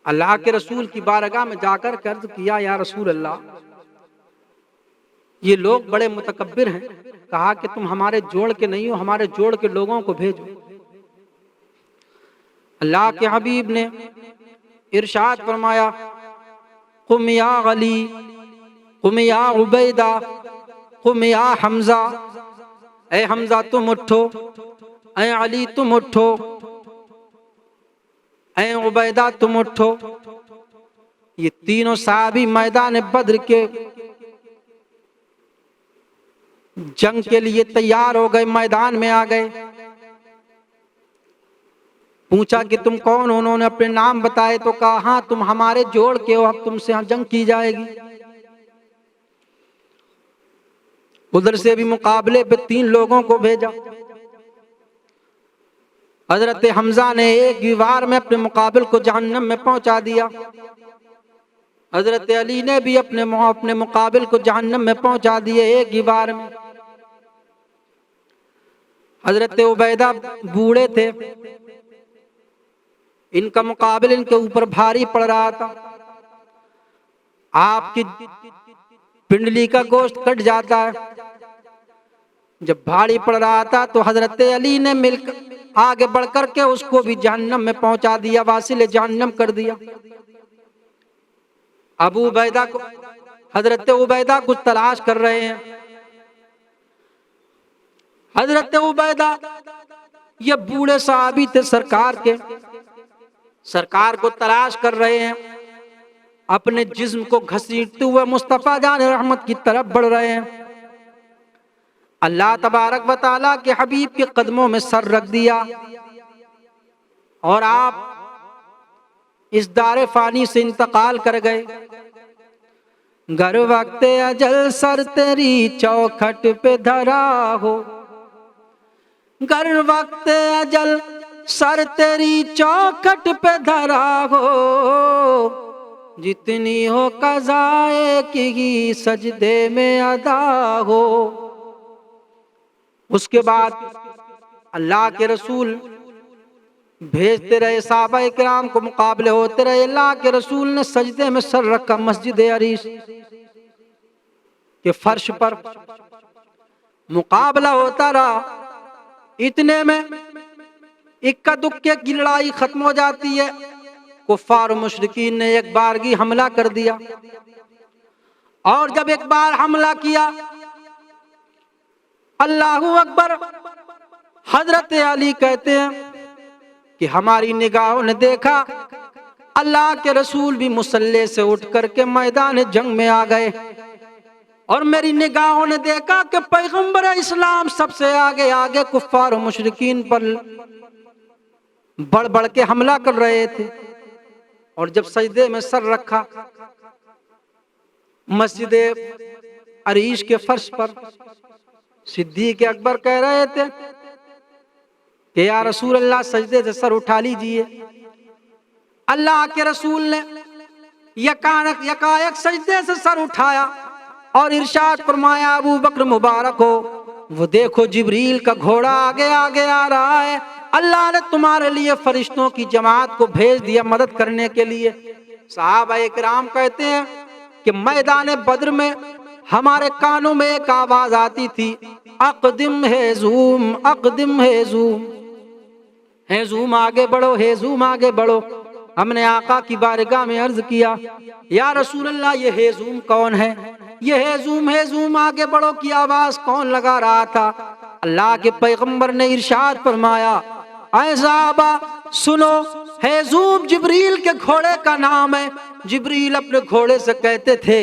اللہ کے رسول کی بارگاہ میں جا کر عرض کیا، یا رسول اللہ، یہ لوگ بڑے متکبر ہیں، کہا کہ تم ہمارے جوڑ کے نہیں ہو، ہمارے جوڑ کے لوگوں کو بھیجو۔ اللہ کے حبیب نے ارشاد فرمایا، قم یا علی، قم یا عبیدہ، قم یا حمزہ، اے حمزہ تم اٹھو، اے علی تم اٹھو، اے عبیدہ تم اٹھو۔ یہ تینوں صحابی میدان بدر کے جنگ کے لیے تیار ہو گئے، میدان میں آ گئے۔ پوچھا کہ تم کون ہو؟ انہوں نے اپنے نام بتائے تو کہا ہاں تم ہمارے جوڑ کے ہو، اب تم سے جنگ کی جائے گی۔ ادھر سے بھی مقابلے پہ 3 لوگوں کو بھیجا۔ حضرت حمزہ نے ایک ہی وار میں اپنے مقابل کو جہنم میں پہنچا دیا۔ حضرت علی نے بھی اپنے مقابل کو جہنم میں پہنچا دیے ایک ہی بار میں۔ حضرت عبیدہ بوڑھے تھے، ان کا مقابل ان کے اوپر بھاری پڑ رہا تھا، آپ کی پنڈلی کا گوشت کٹ جاتا ہے۔ جب بھاری پڑ رہا تھا تو حضرت علی نے مل کر آگے بڑھ کر کے اس کو بھی جہنم میں پہنچا دیا، واصل جہنم کر دیا۔ ابو عبیدہ کو حضرت عبیدہ کچھ تلاش کر رہے ہیں۔ حضرت عبیدہ یہ بوڑھے صحابی تھے سرکار کے، سرکار کو تلاش کر رہے ہیں، اپنے جسم کو گھسیٹتے ہوئے مصطفیٰ جان رحمت کی طرف بڑھ رہے ہیں۔ اللہ تبارک و تعالیٰ کے حبیب کے قدموں میں سر رکھ دیا اور آپ اس دار فانی سے انتقال کر گئے۔ گر وقت اجل سر تیری چوکھٹ پہ دھرا ہو، گر وقت اجل سر تیری چوکھٹ پہ دھرا ہو، جتنی ہو قضائے کی سجدے میں ادا ہو۔ اس کے بعد اللہ کے رسول بھیجتے رہے، صحابہ کرام کو مقابلے ہوتے رہے۔ اللہ کے رسول نے سجدے میں سر رکھا مسجد عریش کے فرش پر، مقابلہ ہوتا رہا۔ اتنے میں اکا دکے کی لڑائی ختم ہو جاتی ہے۔ کفار و مشرکین نے ایک بارگی حملہ کر دیا، اور جب ایک بار حملہ کیا، اللہ اکبر، حضرت علی کہتے ہیں کہ ہماری نگاہوں نے دیکھا اللہ کے رسول بھی مسلح سے اٹھ کر کے میدان جنگ میں آ گئے، اور میری نگاہوں نے دیکھا کہ پیغمبر اسلام سب سے آگے آگے کفار و مشرکین پر بڑھ بڑھ کے حملہ کر رہے تھے۔ اور جب سجدے میں سر رکھا مسجد عریش کے فرش پر، صدیق اکبر کہہ رہے تھے کہ یا رسول اللہ سجدے سے سر اٹھا لیجئے۔ اللہ کے رسول نے یکایک سجدے سے سر اٹھایا اور ارشاد فرمایا ابو بکر مبارک ہو، وہ دیکھو جبریل کا گھوڑا آگے آگے آ رہا ہے، اللہ نے تمہارے لیے فرشتوں کی جماعت کو بھیج دیا مدد کرنے کے لیے۔ صحابہ کرام کہتے ہیں کہ میدان بدر میں ہمارے کانوں میں ایک آواز آتی تھی، اقدم ہیزوم اقدم ہیزوم، ہیزوم آگے بڑھو، ہیزوم آگے بڑھو۔ ہم نے آقا کی بارگاہ میں عرض کیا یا رسول اللہ یہ ہیزوم کون ہے؟ یہ ہیزوم ہیزوم آگے بڑھو کی آواز کون لگا رہا تھا؟ اللہ کے پیغمبر نے ارشاد فرمایا اے صحابہ سنو، ہیزوم جبریل کے گھوڑے کا نام ہے۔ جبریل اپنے گھوڑے سے کہتے تھے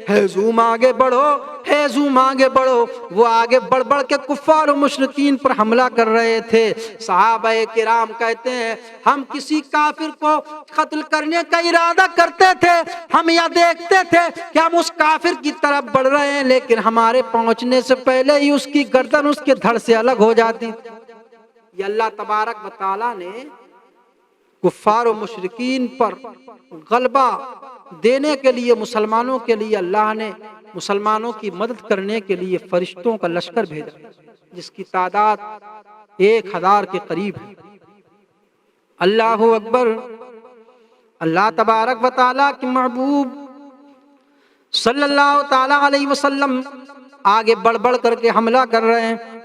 ہیزوم آگے بڑھو، ہیزوم آگے بڑھو۔ وہ آگے بڑھ بڑھ کے کفار و مشرکین پر حملہ کر رہے تھے۔ صحابہ کرام کہتے ہیں ہم کسی کافر کو قتل کرنے کا ارادہ کرتے تھے، ہم یہ دیکھتے تھے کہ ہم اس کافر کی طرف بڑھ رہے ہیں، لیکن ہمارے پہنچنے سے پہلے ہی اس کی گردن اس کے دھڑ سے الگ ہو جاتی۔ یہ اللہ تبارک و تعالیٰ نے کفار و مشرکین پر غلبہ دینے کے لیے، مسلمانوں کے لیے اللہ نے مسلمانوں کی مدد کرنے کے لیے فرشتوں کا لشکر بھیجا، جس کی تعداد 1000 کے قریب ہے۔ اللہ اکبر۔ اللہ تبارک و تعالیٰ کے محبوب صلی اللہ تعالی علیہ وسلم آگے بڑھ بڑھ کر کے حملہ کر رہے ہیں۔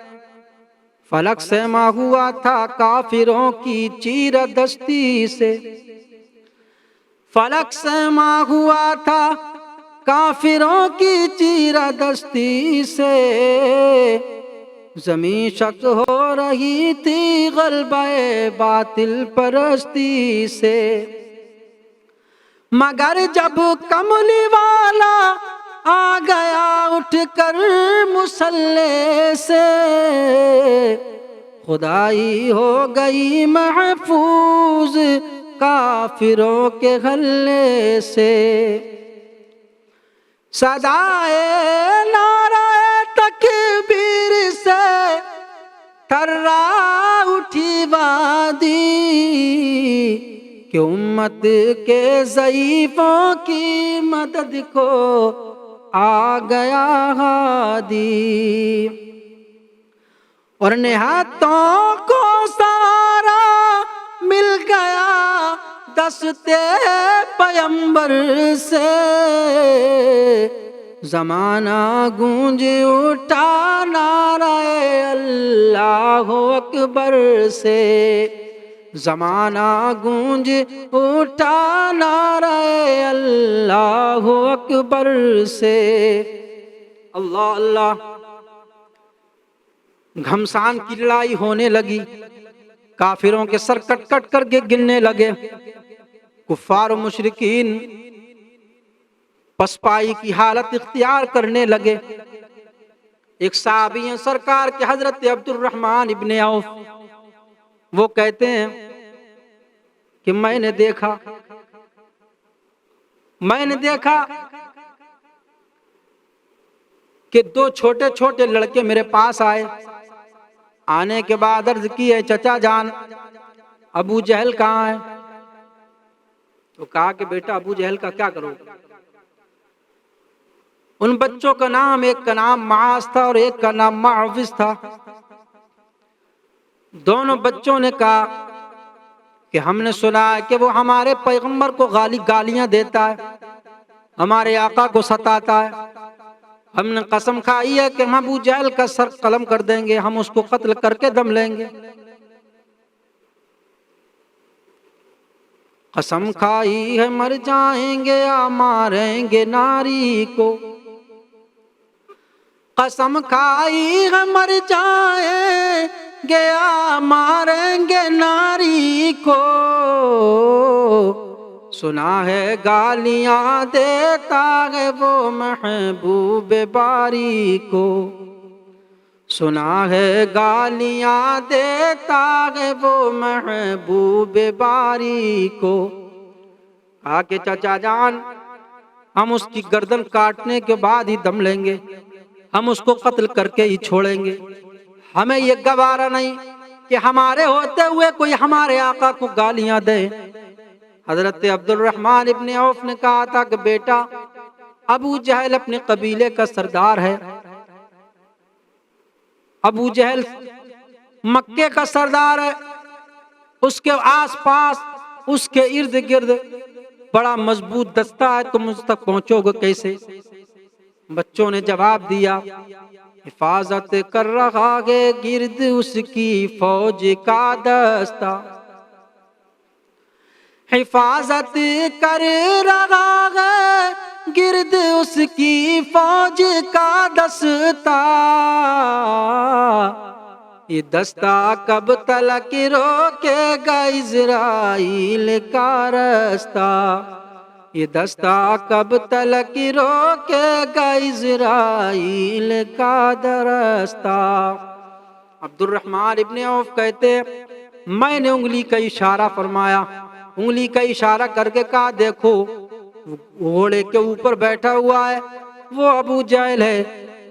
فلک سہما ہوا تھا کافروں کی چیر دستی سے، فلک سہما ہوا تھا کافروں کی چیر دستی سے، زمین شق ہو رہی تھی غلبہ باطل پرستی سے، مگر جب کملی والا آ گیا اٹھ کر مسلح سے، خدائی ہو گئی محفوظ کافروں کے غلے سے۔ صدائے نعرہ تکبیر سے تھرا اٹھی وادی کہ امت کے ضعیفوں کی مدد کو آ گیا ہادی، اور نہاتوں کو سارا مل گیا دستے پیمبر سے، زمانہ گونج اٹھا نعرہ اللہ اکبر سے، زمانہ گونج اٹھا نعرہ اللہ اکبر سے۔ اللہ اللہ، گھمسان کی لڑائی ہونے لگی، کافروں کے سر کٹ کٹ کر کے گرنے لگے، کفار و مشرکین پسپائی کی حالت اختیار کرنے لگے۔ ایک صحابی ہیں سرکار کے حضرت عبد الرحمن ابن عوف، وہ کہتے ہیں کہ میں نے دیکھا کہ دو چھوٹے چھوٹے لڑکے میرے پاس آئے، آنے کے بعد عرض کی ہے چچا جان ابو جہل کہاں ہے؟ تو کہا کہ بیٹا ابو جہل کا کیا کرو؟ ان بچوں کا نام، ایک کا نام معاذ تھا اور ایک کا نام معوذ تھا۔ دونوں بچوں نے کہا کہ ہم نے سنا ہے کہ وہ ہمارے پیغمبر کو گالیاں دیتا ہے، ہمارے آقا کو ستاتا ہے، ہم نے قسم کھائی ہے کہ ہم ابو جہل کا سر قلم کر دیں گے، ہم اس کو قتل کر کے دم لیں گے۔ قسم کھائی ہے مر جائیں گے یا ماریں گے ناری کو، قسم کھائی ہے مر جائیں گے یا ماریں گے ناری کو، سنا ہے گالیاں دیتا ہے وہ محبوب باری کو، سنا ہے گالیاں دیتا ہے وہ محبوب باری کو۔ کہا کہ چچا جان ہم اس کی گردن کاٹنے کے بعد ہی دم لیں گے، ہم اس کو قتل کر کے ہی چھوڑیں گے، ہمیں یہ گوارا نہیں کہ ہمارے ہوتے ہوئے کوئی ہمارے آقا کو گالیاں دے۔ حضرت عبد الرحمن ابن عوف نے کہا تھا کہ بیٹا ابو جہل اپنے قبیلے کا سردار ہے، ابو جہل مکے کا سردار ہے، اس کے آس پاس اس کے ارد گرد بڑا مضبوط دستہ ہے، تم اس تک پہنچو گے کیسے؟ بچوں نے جواب دیا حفاظت کر رہا ہے گرد اس کی فوج کا دستہ، حفاظت کر رہا ہے گرد اس کی فوج کا دستہ، یہ دستہ کب تلک روکے گا اسرائیل کا رستہ، یہ دستہ کب تلک روکے گا اسرائیل کا رستہ۔ عبد الرحمن ابن عوف کہتے میں نے انگلی کا اشارہ فرمایا، انگلی کا اشارہ کر کے کہا دیکھو گھوڑے کے اوپر بیٹھا ہوا ہے وہ ابو جہل ہے۔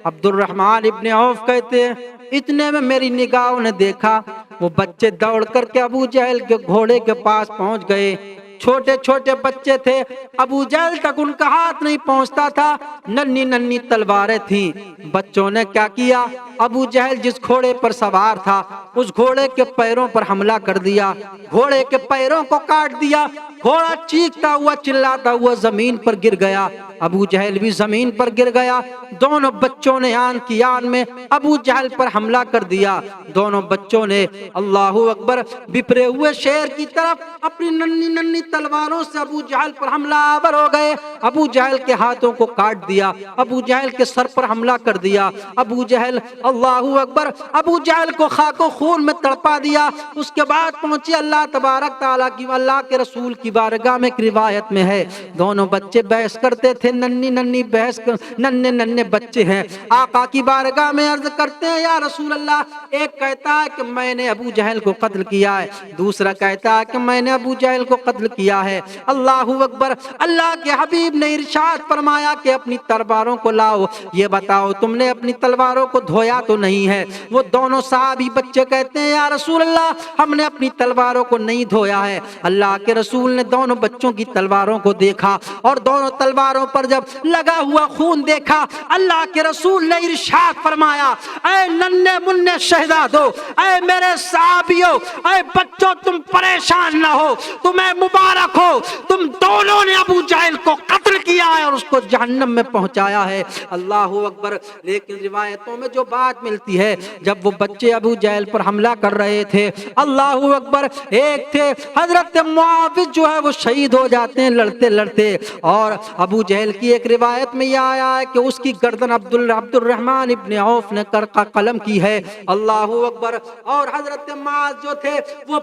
عبد الرحمن ابن عوف کہتے ہیں اتنے میں میری نگاہوں نے دیکھا وہ بچے دوڑ کر کے ابو جہل کے گھوڑے کے پاس پہنچ گئے، چھوٹے چھوٹے بچے تھے، ابو جہل تک ان کا ہاتھ نہیں پہنچتا تھا، ننھی ننھی تلواریں تھیں۔ بچوں نے کیا کیا، ابو جہل جس گھوڑے پر سوار تھا اس گھوڑے کے پیروں پر حملہ کر دیا، گھوڑے کے پیروں کو کاٹ دیا، گھوڑا چیختا ہوا چلاتا ہوا زمین پر گر گیا، ابو جہل بھی زمین پر گر گیا۔ دونوں بچوں نے آن کی آن میں ابو جہل پر حملہ کر دیا، دونوں بچوں نے اللہ اکبر بپھرے ہوئے شیر کی طرف اپنی ننھی ننھی تلواروں سے ابو جہل پر حملہ آور ہو گئے، ابو جہل کے ہاتھوں کو کاٹ دیا، ابو جہل کے سر پر حملہ کر دیا، ابو جہل اللہ اکبر ابو جہل کو خاک و خون میں تڑپا دیا۔ اس کے بعد پہنچے اللہ تبارک تعالیٰ کی، اللہ کے رسول کی بارگاہ میں ایک روایت میں ہے دونوں بچے بحث کرتے تھے تھے ننھی ننھی بحث ننھے ننھے بچے ہیں، آقا کی بارگاہ میں عرض کرتے ہیں یا رسول اللہ، ایک کہتا ہے کہ میں نے ابو جہل کو قتل کیا ہے، دوسرا کہتا ہے کہ میں نے ابو جہل کو قتل کیا ہے۔ اللہ اکبر، اللہ کے حبیب نے ارشاد فرمایا کہ اپنی تلواروں کو لاؤ، یہ بتاؤ تم نے اپنی تلواروں کو دھویا تو نہیں ہے؟ وہ دونوں صحابی بچے کہتے ہیں یا رسول اللہ ہم نے اپنی تلواروں کو نہیں دھویا ہے۔ اللہ کے رسول نے دونوں بچوں کی تلواروں کو دیکھا اور دونوں تلواروں پر جب لگا ہوا خون دیکھا، اللہ کے رسول نے ارشاد فرمایا اے ننھے منھے شہزادو، اے میرے صحابیوں، اے بچوں، تم پریشان نہ ہو، تمہیں مبارک ہو، تم دونوں نے ابو جہل کو قتل کیا ہے اور اس کو جہنم میں پہنچایا ہے۔ اللہ اکبر۔ لیکن روایتوں میں جو بات ملتی ہے، جب وہ بچے ابو جہل پر حملہ کر رہے تھے، اللہ اکبر، ایک تھے حضرت معاویہ جو ہے وہ شہید ہو جاتے ہیں لڑتے لڑتے، اور ابو جہل کی ایک روایت میں یہ آیا ہے کہ اس کی گردن عبد الرحمن ابن عوف نے کرقہ قلم کی ہے۔ اللہ اکبر۔ اور حضرت معاذ جو تھے وہ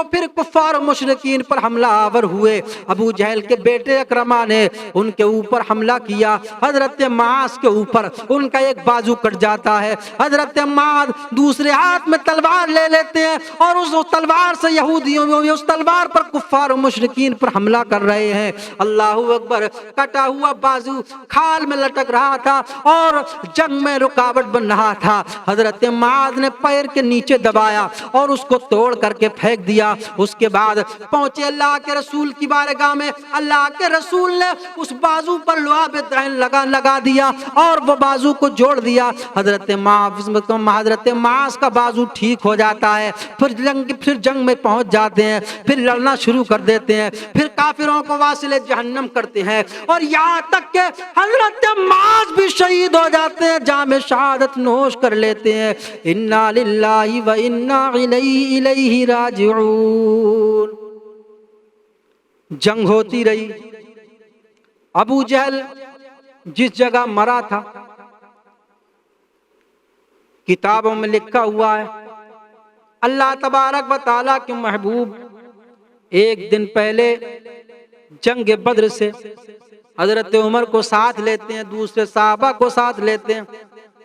پھر کفار و مشرکین پر حملہ آور ہوئے، ابو جہل کے بیٹے اکرمہ نے ان کے اوپر حملہ کیا، حضرت معاذ کے اوپر ان کا ایک بازو کٹ جاتا ہے، حضرت معاذ دوسرے ہاتھ میں تلوار لے لیتے ہیں اور اس تلوار سے یہودیوں اس تلوار پر کفار و مشرکین پر حملہ کر رہے ہیں۔ اللہ اکبر۔ کٹا ہوا بازو کھال میں لٹک رہا تھا اور جنگ میں رکاوٹ بن رہا تھا، حضرت معاذ نے پیر کے نیچے دبایا اور اس کو توڑ کر کے پھینک دیا۔ اس کے بعد پہنچے اللہ کے رسول کی بارگاہ میں، اللہ کے رسول نے اس بازو پر لعاب دہن لگا دیا اور وہ بازو کو جوڑ دیا۔ حضرت معاذ کا بازو ٹھیک ہو جاتا ہے، پھر جنگ میں پہنچ جاتے ہیں، پھر لڑنا شروع کر دیتے ہیں، پھر کافروں کو واصل جہنم کرتے ہیں، اور یہاں تک کہ حضرت معاذ بھی شہید ہو جاتے ہیں، جام شہادت نوش کر لیتے ہیں۔ انا للہ و انا الیہ راجعون۔ جنگ ہوتی رہی، ابو جہل جس جگہ مرا تھا کتابوں میں لکھا ہوا ہے، اللہ تبارک و تعالیٰ کے محبوب ایک دن پہلے جنگ بدر سے حضرت عمر کو ساتھ لیتے ہیں، دوسرے صحابہ کو ساتھ لیتے ہیں،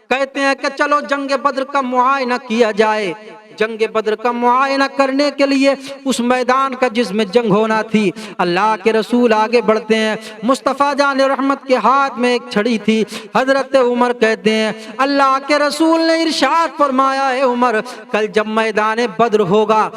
کہتے ہیں کہ چلو جنگ بدر کا معائنہ کیا جائے۔ جنگ بدر کا معائنہ کرنے کے لیے اس میدان کا جس میں جنگ ہونا تھی، اللہ کے رسول آگے بڑھتے ہیں، مصطفیٰ جان رحمت کے ہاتھ میں ایک چھڑی تھی، حضرت عمر کہتے ہیں اللہ کے رسول نے ارشاد فرمایا ہے عمر، کل جب میدان بدر ہوگا،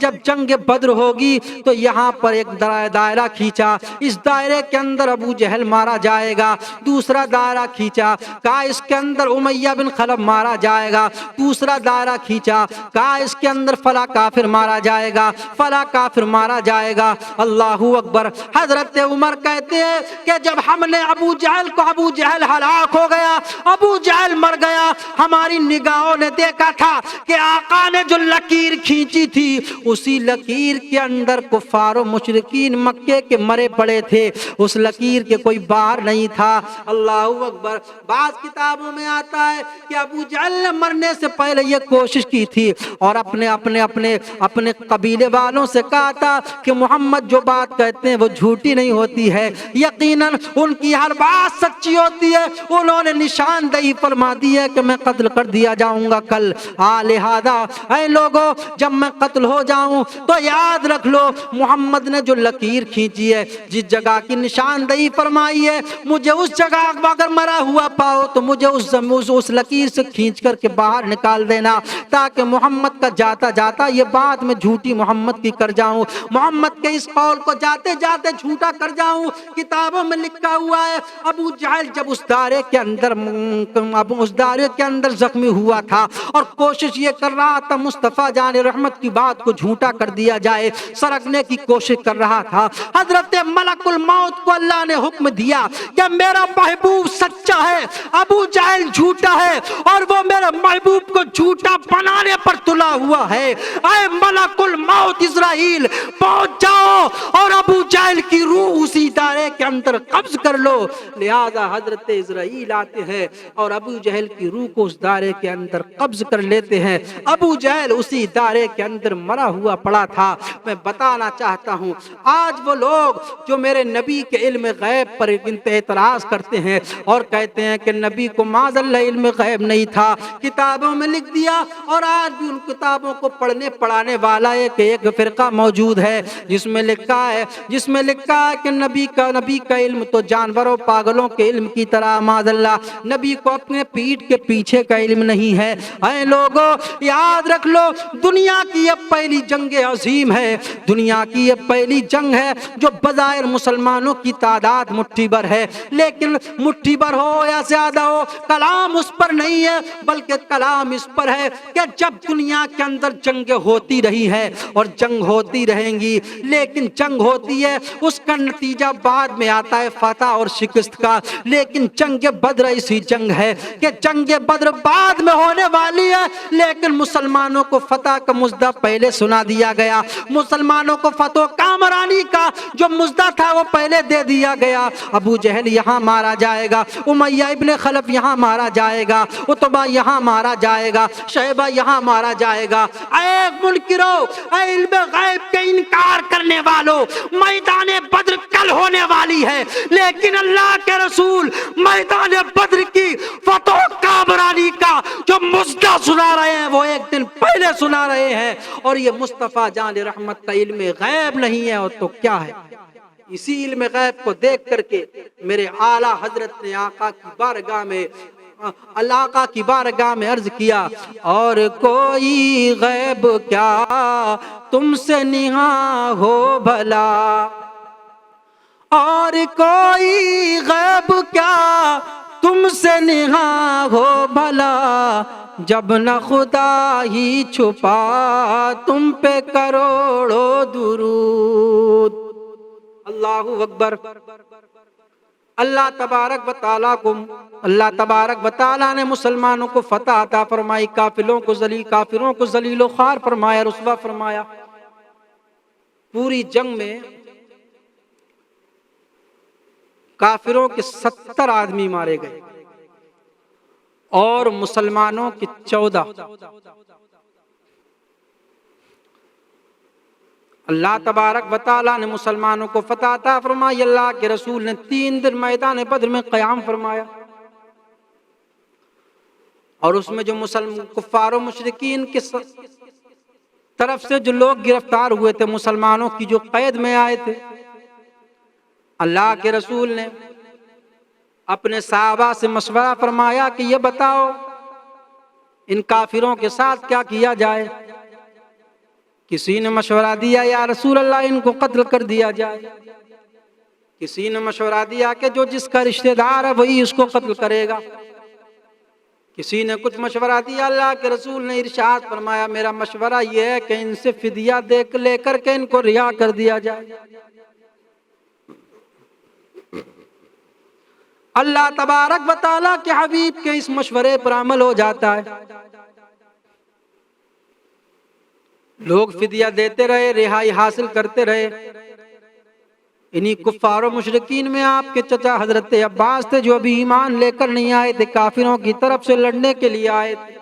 جب جنگ بدر ہوگی تو یہاں پر ایک دائرہ کھینچا، اس دائرے کے اندر ابو جہل مارا جائے گا، دوسرا دائرہ کھینچا، کہا اس کے اندر امیہ بن خلف مارا جائے گا، دوسرا دائرہ کھینچا، کہا اس کے اندر فلاں کافر مارا جائے گا، فلاں کافر مارا جائے گا۔ اللہ اکبر۔ حضرت عمر کہتے ہیں کہ جب ہم نے ابو جہل ہلاک ہو گیا، ابو جہل مر گیا، ہماری نگاہوں نے دیکھا تھا کہ آقا نے جو لکیر کھینچی تھی اسی لکیر کے اندر کفار و مشرکین مکے کے مرے پڑے تھے، اس لکیر کے کوئی باہر نہیں تھا۔ اللہ اکبر۔ بعض کتابوں میں آتا ہے کہ ابو جہل نے مرنے سے پہلے یہ کوشش کی تھی اور اپنے قبیلے والوں سے کہا تھا کہ محمد جو بات کہتے ہیں وہ جھوٹی نہیں ہوتی ہے، یقیناً ان کی ہر بات سچی ہوتی ہے۔ انہوں نے نشاندہی فرما دی ہے کہ میں قتل کر دیا جاؤں گا کل، لہذا اے لوگوں جب میں قتل ہو جاؤں تو یاد رکھ لو محمد نے جو لکیر کھینچی ہے، جس جگہ کی نشاندہی فرمائی ہے، مجھے اس جگہ اگر مرا ہوا پاؤ تو مجھے اس لکیر سے کھینچ کر کے باہر نکال دینا، تاکہ محمد کا جاتا جاتا یہ بات میں جھوٹی محمد کی کر جاؤں، محمد کے اس قول کو جاتے جاتے جھوٹا کر جاؤں۔ کتابوں میں لکھا ہوا ہے ابو جہل جب اس دائرے کے اندر زخمی ہوا تھا اور کوشش یہ کر رہا تھا مصطفیٰ جان رحمت کی بات کو جھوٹا کر دیا جائے، سرکنے کی کوشش کر رہا تھا، حضرت ملک الموت کو اللہ نے حکم دیا کہ میرا محبوب سچا ہے، ابو جہل جھوٹا ہے اور وہ میرے محبوب کو جھوٹا بنانے پر تلا ہوا ہے۔ اے ملک الموت اسرائیل پہنچ جاؤ اور ابو جہل کی روح اسی دائرے کے اندر قبض کر لو۔ لہذا حضرت عزرائیل آتے ہیں اور ابو جہل کی روح کو اس دائرے کے اندر قبض کر لیتے ہیں۔ ابو جہل اسی دائرے کے اندر مرا ہوا پڑا تھا۔ میں بتانا چاہتا ہوں آج وہ لوگ جو میرے نبی کے علم غیب پر اعتراض کرتے ہیں اور کہتے ہیں کہ نبی کو معاذ اللہ علم غیب نہیں تھا، کتابوں میں لکھ دیا، اور آج بھی ان کتابوں کو پڑھنے پڑھانے والا ایک فرقہ موجود ہے جس میں لکھا ہے کہ نبی کا علم تو جانوروں پاگلوں کے علم کی طرح معاذ اللہ، نبی کو اپنے پیٹھ کے پیچھے کا علم نہیں ہے۔ اے لوگوں یاد رکھ لو، دنیا کی یہ پہلی جنگ عظیم ہے، دنیا کی یہ پہلی جنگ ہے جو بظاہر مسلمانوں کی تعداد مٹھی بھر ہے، لیکن مٹھی بھر ہو یا زیادہ ہو کلام اس پر نہیں ہے، بلکہ کلام اس پر ہے کہ جب دنیا کے اندر جنگیں ہوتی رہی ہے اور جنگ ہوتی رہیں گی، لیکن جنگ ہوتی ہے اس کا نتیجہ بعد میں آتا ہے فتح اور شکست کا، لیکن جنگ بدر ایسی جنگ ہے کہ جنگ بدر بعد میں ہونے والی ہے، لیکن مسلمانوں کو فتح کا مژدہ پہلے سنا دیا گیا، مسلمانوں کو فتح کامرانی کا جو مژدہ تھا وہ پہلے دے دیا گیا۔ ابو جہل یہاں مارا جائے گا، امیہ ابن خلف یہاں مارا جائے گا، عتبہ یہاں مارا جائے گا، شیبہ یہاں مارا جائے گا۔ اے منکرو، اے علم غیب کے انکار کرنے والو، میدان بدر کل ہونے والی ہے، لیکن اللہ کے رسول میدان بدر کی فتح کامرانی کا جو مژدہ سنا رہے ہیں وہ ایک دن پہلے سنا رہے ہیں، اور یہ مصطفیٰ جان رحمت کا علم غیب نہیں ہے اور تو کیا ہے؟ اسی علم غیب کو دیکھ کر کے میرے اعلیٰ حضرت نے آقا کی بارگاہ میں عرض کیا، اور کوئی غیب کیا تم سے نہاں ہو بھلا، اور کوئی غیب کیا تم سے نہاں ہو بھلا، جب نہ خدا ہی چھپا تم پہ کروڑوں درود۔ اللہ اکبر۔ اللہ تبارک و تعالیٰ نے مسلمانوں کو فتح عطا فرمائی، کافروں کو ذلیل و خوار فرمایا، رسوا فرمایا۔ پوری جنگ میں کافروں کے 70 آدمی مارے گئے اور مسلمانوں کے 14۔ اللہ تبارک و تعالیٰ نے مسلمانوں کو فتح عطا فرمائی۔ اللہ کے رسول نے 3 دن میدان بدر میں قیام فرمایا، اور اس میں جو کفار و مشرکین کی طرف سے جو لوگ گرفتار ہوئے تھے، مسلمانوں کی جو قید میں آئے تھے، اللہ کے رسول نے اپنے صحابہ سے مشورہ فرمایا کہ یہ بتاؤ ان کافروں کے ساتھ کیا کیا جائے۔ کسی نے مشورہ دیا یا رسول اللہ ان کو قتل کر دیا جائے، کسی نے مشورہ دیا کہ جو جس کا رشتہ دار ہے وہی اس کو قتل کرے گا، کسی نے کچھ مشورہ دیا۔ اللہ کے رسول نے ارشاد فرمایا میرا مشورہ یہ ہے کہ ان سے فدیہ لے کر کے ان کو رہا کر دیا جائے۔ اللہ تبارک و تعالیٰ کے حبیب کے اس مشورے پر عمل ہو جاتا ہے، لوگ فدیہ دیتے رہے، رہائی حاصل کرتے رہے۔ انہی کفار و مشرکین میں آپ کے چچا حضرت عباس تھے جو ابھی ایمان لے کر نہیں آئے تھے، کافروں کی طرف سے لڑنے کے لیے آئے تھے۔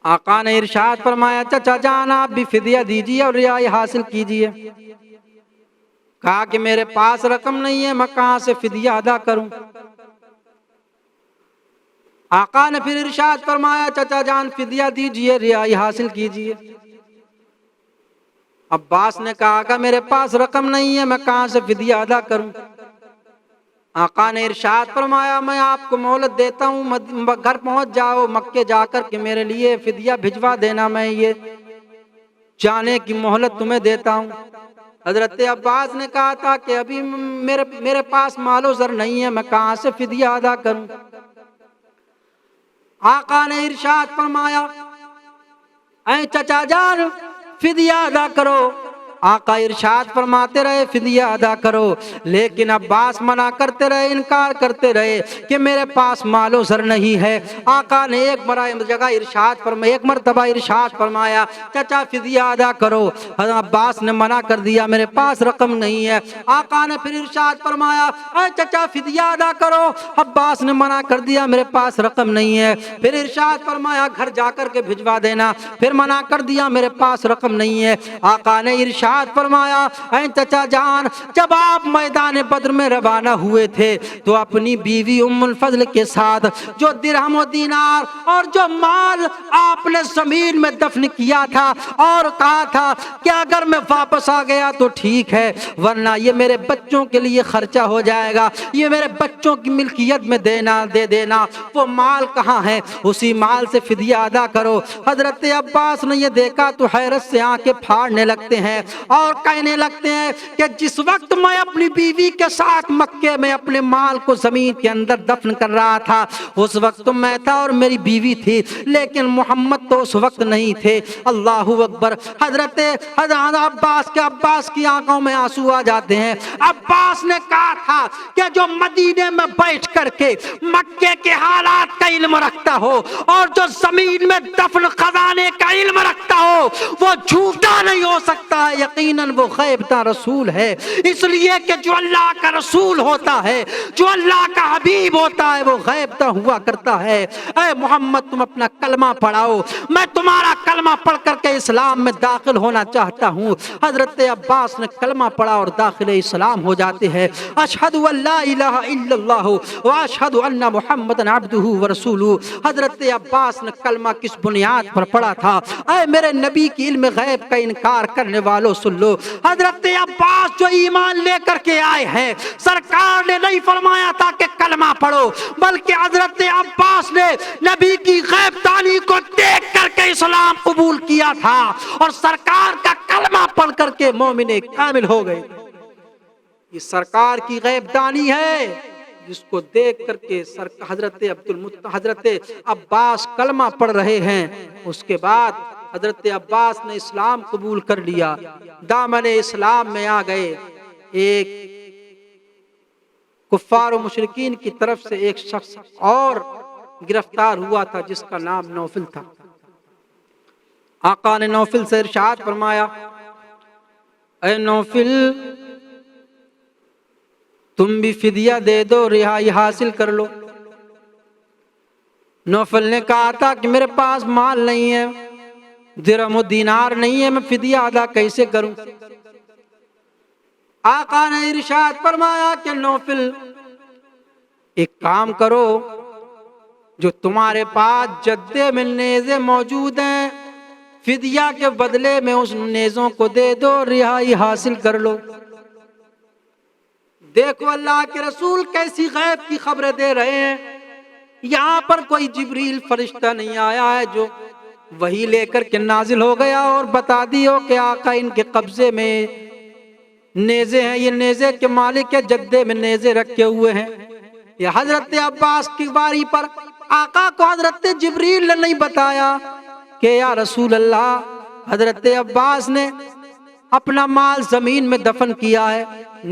آقا نے ارشاد فرمایا چچا جان آپ بھی فدیہ دیجیے اور رہائی حاصل کیجیے۔ کہا کہ میرے پاس رقم نہیں ہے، میں کہاں سے فدیہ ادا کروں؟ آقا نے پھر ارشاد فرمایا چچا جان فدیہ دیجیے، رہائی حاصل کیجیے۔ عباس نے کہا کہ میرے پاس رقم نہیں ہے، میں کہاں سے فدیہ ادا کروں؟ آقا نے ارشاد فرمایا میں آپ کو مہلت دیتا ہوں، گھر پہنچ جاؤ، مکے جا کر کے میرے لیے فدیہ بھجوا دینا، میں یہ جانے کی مہلت تمہیں دیتا ہوں۔ حضرت عباس نے کہا تھا کہ ابھی میرے پاس مال و زر نہیں ہے، میں کہاں سے فدیہ ادا کروں؟ آقا نے ارشاد فرمایا اے چچا جان فدیہ ادا کرو۔ آقا ارشاد فرماتے رہے فدیہ ادا کرو، لیکن عباس منع کرتے رہے، انکار کرتے رہے کہ میرے پاس مال و زر نہیں ہے۔ آقا نے ایک مرتبہ ارشاد فرمایا چچا فدیہ ادا کرو، حضرت عباس نے منع کر دیا میرے پاس رقم نہیں ہے۔ آقا نے پھر ارشاد فرمایا اے چچا فدیہ ادا کرو، عباس نے منع کر دیا میرے پاس رقم نہیں ہے۔ پھر ارشاد فرمایا گھر جا کر کے بھجوا دینا، پھر منع کر دیا میرے پاس رقم نہیں ہے۔ آقا نے ارشاد فرمایا اے چچا جان، جب آپ میدان بدر میں روانہ ہوئے تھے تو اپنی بیوی ام الفضل کے ساتھ جو درہم و دینار اور جو مال آپ نے زمین میں دفن کیا تھا اور کہا تھا کہ اگر میں واپس آ گیا تو ٹھیک ہے، ورنہ یہ میرے بچوں کے لیے خرچہ ہو جائے گا، یہ میرے بچوں کی ملکیت میں دے دینا، وہ مال کہاں ہے؟ اسی مال سے فدیہ ادا کرو۔ حضرت عباس نے یہ دیکھا تو حیرت سے آنکھیں پھاڑنے لگتے ہیں اور کہنے لگتے ہیں کہ جس وقت میں اپنی بیوی کے ساتھ مکے میں اپنے مال کو زمین کے اندر دفن کر رہا تھا، اس وقت تو میں تھا اور میری بیوی تھی، لیکن محمد تو اس وقت نہیں تھے۔ اللہ اکبر۔ حضرت عباس کی آنکھوں میں آنسو آ جاتے ہیں۔ عباس نے کہا تھا کہ جو مدینے میں بیٹھ کر کے مکے کے حالات کا علم رکھتا ہو اور جو زمین میں دفن خزانے کا علم رکھتا ہو وہ جھوٹا نہیں ہو سکتا ہے، یقیناً وہ غیب کا رسول ہے، اس لیے کہ جو اللہ کا رسول ہوتا ہے، جو اللہ کا حبیب ہوتا ہے، وہ غیب کا ہوا کرتا ہے۔ اے محمد تم اپنا کلمہ پڑھاؤ، میں تمہارا کلمہ پڑھ کر کے اسلام میں داخل ہونا چاہتا ہوں۔ حضرت عباس نے کلمہ پڑھا اور داخل اسلام ہو جاتے ہیں۔ اشہد ان لا الہ الا اللہ واشہد ان محمد عبدہ ورسولہ۔ حضرت عباس نے کلمہ کس بنیاد پر پڑھا تھا؟ اے میرے نبی کی علم غیب کا انکار کرنے والوں سن لو، حضرت عباس جو ایمان لے کر کے آئے ہیں، سرکار نے نہیں فرمایا تھا کہ کلمہ پڑھو، بلکہ حضرت عباس نے نبی کی غیب دانی کو دیکھ کر کے اسلام قبول کیا تھا اور سرکار کا کلمہ پڑھ کر کے مومن کامل ہو گئے۔ یہ سرکار کی غیب دانی ہے جس کو دیکھ کر کے حضرت عباس کلمہ پڑھ رہے ہیں، اس کے بعد حضرت عباس نے اسلام قبول کر لیا، دامن اسلام میں آ گئے۔ ایک کفار و مشرکین کی طرف سے ایک شخص اور گرفتار ہوا تھا جس کا نام نوفل تھا۔ آقا نے نوفل سے ارشاد فرمایا اے نوفل تم بھی فدیہ دے دو، رہائی حاصل کر لو۔ نوفل نے کہا تھا کہ میرے پاس مال نہیں ہے، درہم و دینار نہیں ہے، میں فدیہ ادا کیسے کروں؟ آقا نے ارشاد فرمایا کہ نوفل ایک کام کرو، جو تمہارے پاس جدے میں نیزے موجود ہیں فدیہ کے بدلے میں اس نیزوں کو دے دو، رہائی حاصل کر لو۔ دیکھو اللہ کے رسول کیسی غیب کی خبریں دے رہے ہیں۔ یہاں پر کوئی جبریل فرشتہ نہیں آیا ہے جو وہی لے کر کے نازل ہو گیا اور بتا دیو کہ آقا ان کے قبضے میں نیزے ہیں، یہ نیزے کے مالک ہے، جدے میں نیزے رکھے ہوئے ہیں۔ یہ حضرت عباس کی باری پر آقا کو حضرت جبریل نے نہیں بتایا کہ یا رسول اللہ حضرت عباس نے اپنا مال زمین میں دفن کیا ہے،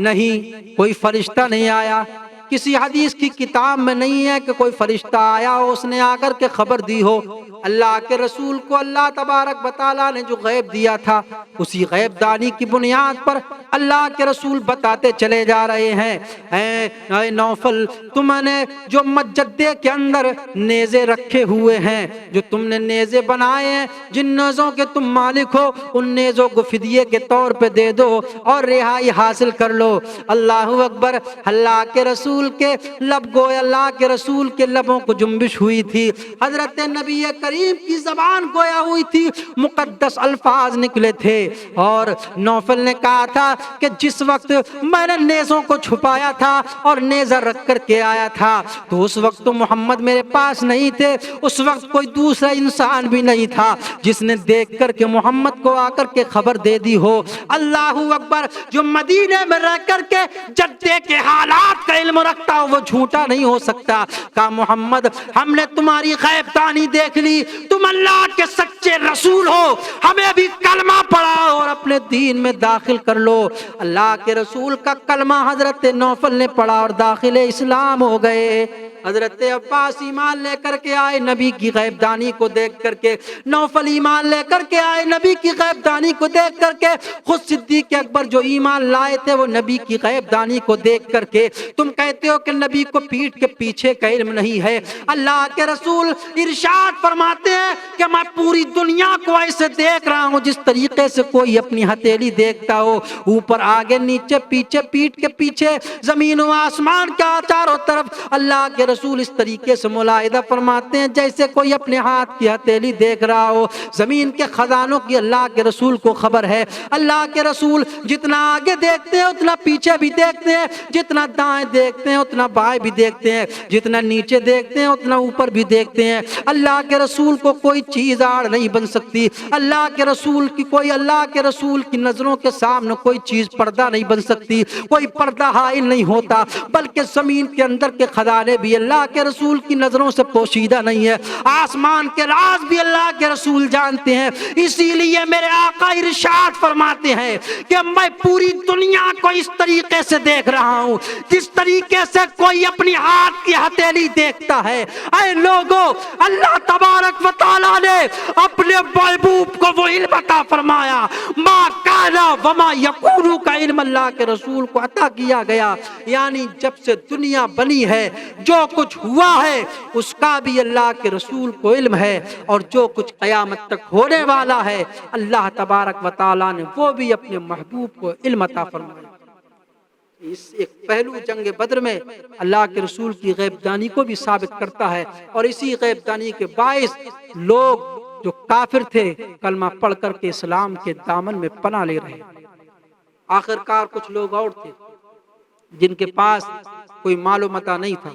نہیں، کوئی فرشتہ نہیں آیا۔ کسی حدیث کی کتاب میں نہیں ہے کہ کوئی فرشتہ آیا ہو اس نے آ کر کے خبر دی ہو۔ اللہ کے رسول کو اللہ تبارک و تعالیٰ نے جو غیب دیا تھا اسی غیب دانی کی بنیاد پر اللہ کے رسول بتاتے چلے جا رہے ہیں۔ اے نوفل تم نے جو مجدے کے اندر نیزے رکھے ہوئے ہیں، جو تم نے نیزے بنائے ہیں، جن نیزوں کے تم مالک ہو، ان نیزوں کو فدیے کے طور پہ دے دو اور رہائی حاصل کر لو۔ اللہ اکبر۔ اللہ کے رسول کے لب گویا اللہ کے رسول کے لبوں کو جنبش ہوئی تھی، حضرت نبی کریم کی زبان گویا ہوئی تھی، مقدس الفاظ نکلے تھے اور نوفل نے کہا تھا کہ جس وقت میں نے نیزوں کو چھپایا تھا اور نیزہ رکھ کر کے آیا تھا تو اس وقت تو محمد میرے پاس نہیں تھے، اس وقت کوئی دوسرا انسان بھی نہیں تھا جس نے دیکھ کر کے محمد کو آ کر کے خبر دے دی ہو۔ اللہ اکبر۔ جو مدینے میں رہ کر کے جدے کے حالات کا علم رکھتا ہو وہ جھوٹا نہیں ہو سکتا۔ کہا محمد ہم نے تمہاری غیب دانی دیکھ لی، نہیں، تم اللہ کے سچے رسول ہو، ہمیں بھی کلمہ پڑھاؤ اور اپنے دین میں داخل کر لو۔ اللہ کے رسول کا کلمہ حضرت نوفل نے پڑھا اور داخل اسلام ہو گئے۔ حضرت عباس ایمان لے کر کے آئے نبی کی غیب دانی کو دیکھ کر کے، نوفل ایمان لے کر کے آئے نبی کی غیب دانی کو دیکھ کر کے، خود صدیق اکبر جو ایمان لائے تھے وہ نبی کی غیب دانی کو دیکھ کر کے۔ تم کہتے ہو کہ نبی کو پیٹ کے پیچھے کا علم نہیں ہے، اللہ کے رسول ارشاد فرماتے ہیں کہ میں پوری دنیا کو ایسے دیکھ رہا ہوں جس طریقے سے کوئی اپنی ہتھیلی دیکھتا ہو، اوپر آگے نیچے پیچھے پیٹ کے پیچھے زمین و آسمان کا چاروں طرف۔ اللہ کے رسول اس طریقے سے ملاحظہ فرماتے ہیں جیسے کوئی اپنے ہاتھ کی ہتھیلی دیکھ رہا ہو۔ زمین کے خزانوں کی اللہ کے رسول کو خبر ہے۔ اللہ کے رسول جتنا آگے دیکھتے ہیں اتنا پیچھے بھی دیکھتے ہیں، جتنا دائیں دیکھتے ہیں اتنا بائیں بھی دیکھتے ہیں، جتنا نیچے دیکھتے ہیں اتنا اوپر بھی دیکھتے ہیں۔ اللہ کے رسول کو کوئی چیز آڑ نہیں بن سکتی، اللہ کے رسول کی نظروں کے سامنے کوئی چیز پردہ نہیں بن سکتی، کوئی پردہ حائل نہیں ہوتا، بلکہ زمین کے اندر کے خزانے بھی اللہ کے رسول کی نظروں سے پوشیدہ نہیں ہے، آسمان کے راز بھی اللہ کے رسول جانتے ہیں۔ اسی لیے میرے آقا ارشاد فرماتے ہیں کہ میں پوری دنیا کو اس طریقے سے دیکھ رہا ہوں جس طریقے سے کوئی اپنی ہاتھ کی ہتھیلی دیکھتا ہے۔ اے لوگوں، اللہ تبارک و تعالیٰ نے اپنے محبوب کو وہ علم عطا فرمایا، ما کانا وما یکون کا علم اللہ کے رسول کو عطا کیا گیا، یعنی جب سے دنیا بنی ہے جو کچھ ہوا ہے اس کا بھی اللہ کے رسول کو علم ہے، اور جو کچھ قیامت تک ہونے والا ہے اللہ تبارک و تعالیٰ نے وہ بھی اپنے محبوب کو علم عطا فرمایا۔ اس ایک پہلو جنگ بدر میں اللہ کے رسول کی غیب دانی کو بھی ثابت کرتا ہے، اور اسی غیب دانی کے باعث لوگ جو کافر تھے کلمہ پڑھ کر کے اسلام کے دامن میں پناہ لے رہے۔ آخرکار کچھ لوگ اور تھے جن کے پاس کوئی مال و متاع نہیں تھا،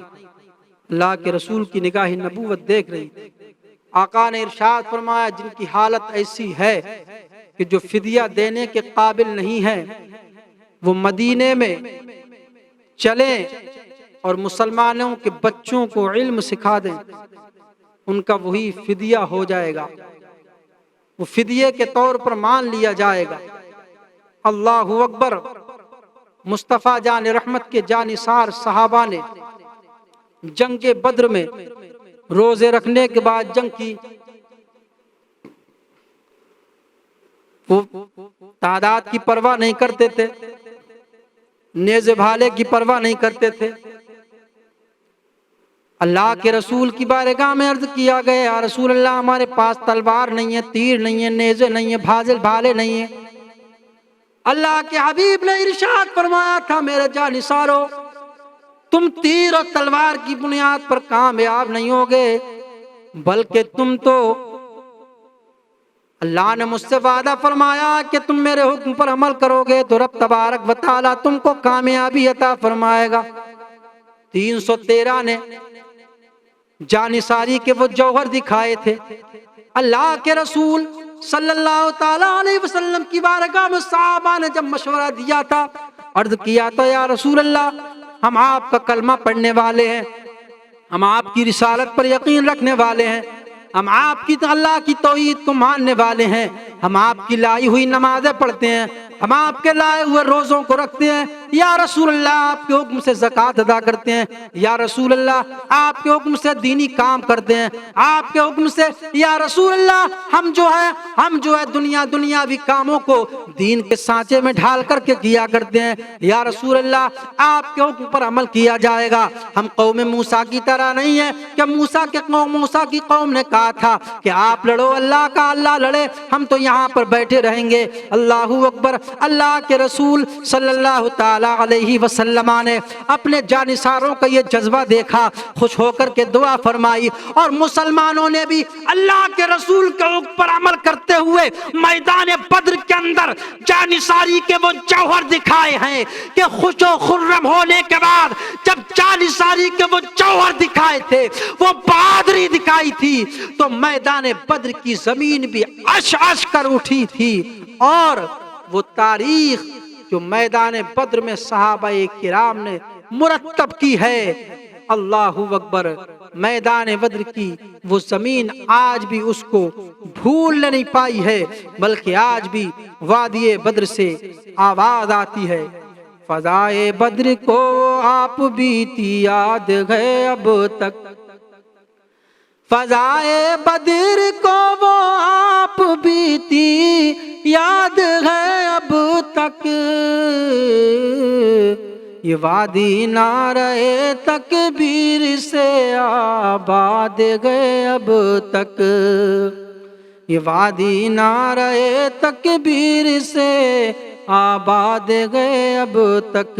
اللہ کے رسول کی نگاہ نبوت دیکھ رہی، آقا نے ارشاد فرمایا جن کی حالت ایسی ہے کہ جو فدیہ دینے کے قابل نہیں ہے وہ مدینے میں چلیں اور مسلمانوں کے بچوں کو علم سکھا دیں، ان کا وہی فدیہ ہو جائے گا، وہ فدیے کے طور پر مان لیا جائے گا۔ اللہ اکبر۔ مصطفیٰ جان رحمت کے جانثار صحابہ نے جنگ بدر میں روزے رکھنے کے بعد جنگ کی، وہ تعداد کی پرواہ نہیں کرتے تھے، نیزے بھالے کی پرواہ نہیں کرتے تھے۔ اللہ کے رسول کی بارگاہ میں عرض کیا گیا یا رسول اللہ ہمارے پاس تلوار نہیں ہے، تیر نہیں ہے، نیزے نہیں ہے، بھالے نہیں ہیں۔ اللہ کے حبیب نے ارشاد فرمایا تھا میرے جانثارو، تم تیر اور تلوار کی بنیاد پر کامیاب نہیں ہوگے، بلکہ تم تو اللہ نے مجھ سے وعدہ فرمایا کہ تم میرے حکم پر عمل کرو گے تو رب تبارک و تعالیٰ تم کو کامیابی عطا فرمائے گا۔ 313 نے جانثاری کے وہ جوہر دکھائے تھے۔ اللہ کے رسول صلی اللہ تعالیٰ علیہ وسلم کی بارگاہ میں صحابہ نے جب مشورہ دیا تھا، عرض کیا تو یا رسول اللہ ہم آپ کا کلمہ پڑھنے والے ہیں، ہم آپ کی رسالت پر یقین رکھنے والے ہیں، ہم آپ کی اللہ کی توحید کو ماننے والے ہیں، ہم آپ کی لائی ہوئی نمازیں پڑھتے ہیں، ہم آپ کے لائے ہوئے روزوں کو رکھتے ہیں، یا رسول اللہ آپ کے حکم سے زکوٰۃ ادا کرتے ہیں، یا رسول اللہ آپ کے حکم سے دینی کام کرتے ہیں، آپ کے حکم سے یا رسول اللہ ہم جو ہے دنیاوی کاموں کو دین کے سانچے میں ڈھال کر کے کیا کرتے ہیں، یا رسول اللہ آپ کے حکم پر عمل کیا جائے گا۔ ہم قوم موسیٰ کی طرح نہیں ہے کہ موسیٰ کی قوم نے کہا تھا کہ آپ لڑو اللہ کا، اللہ لڑے، ہم تو یہاں پر بیٹھے رہیں گے۔ اللہ اکبر۔ اللہ کے رسول صلی اللہ تعالی علیہ وسلم نے اپنے جانثاروں کا یہ جذبہ دیکھا، خوش ہو کر کے دعا فرمائی، اور مسلمانوں نے بھی اللہ کے رسول کے حکم پر عمل کرتے ہوئے میدان بدر کے اندر جانثاری کے وہ جوہر دکھائے ہیں کہ خوش و خرم ہونے کے بعد جب جانثاری کے وہ جوہر دکھائے تھے، وہ بہادری دکھائی تھی، تو میدان بدر کی زمین بھی عش عش کر اٹھی تھی، اور وہ تاریخ جو میدان بدر میں صحابہ کرام نے مرتب کی ہے، اللہ اکبر، میدان بدر کی وہ زمین آج بھی اس کو بھول نہیں پائی ہے، بلکہ آج بھی وادی بدر سے آواز آتی ہے، فضائے بدر کو آپ بیتی یاد ہے اب تک، فضائے بدر کو وہ آپ بیتی یاد ہے اب تک، یہ وادی نعرہ تکبیر سے آباد گئے اب تک، یہ وادی نعرہ تکبیر سے آباد گئے اب تک،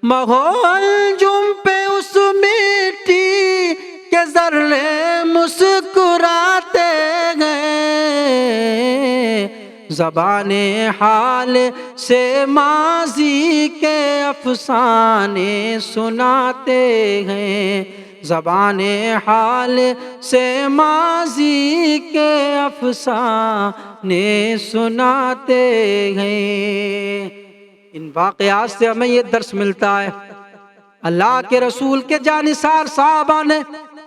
ماحول جم پہ اس مٹی کے ذرے مسکراتے گئے، زبان حال سے ماضی کے افسانے سناتے ہیں، زبان حال سے ماضی کے افسانے سناتے ہیں۔ ان واقعات سے ہمیں یہ درس ملتا ہے، اللہ کے رسول کے جانثار صحابہ نے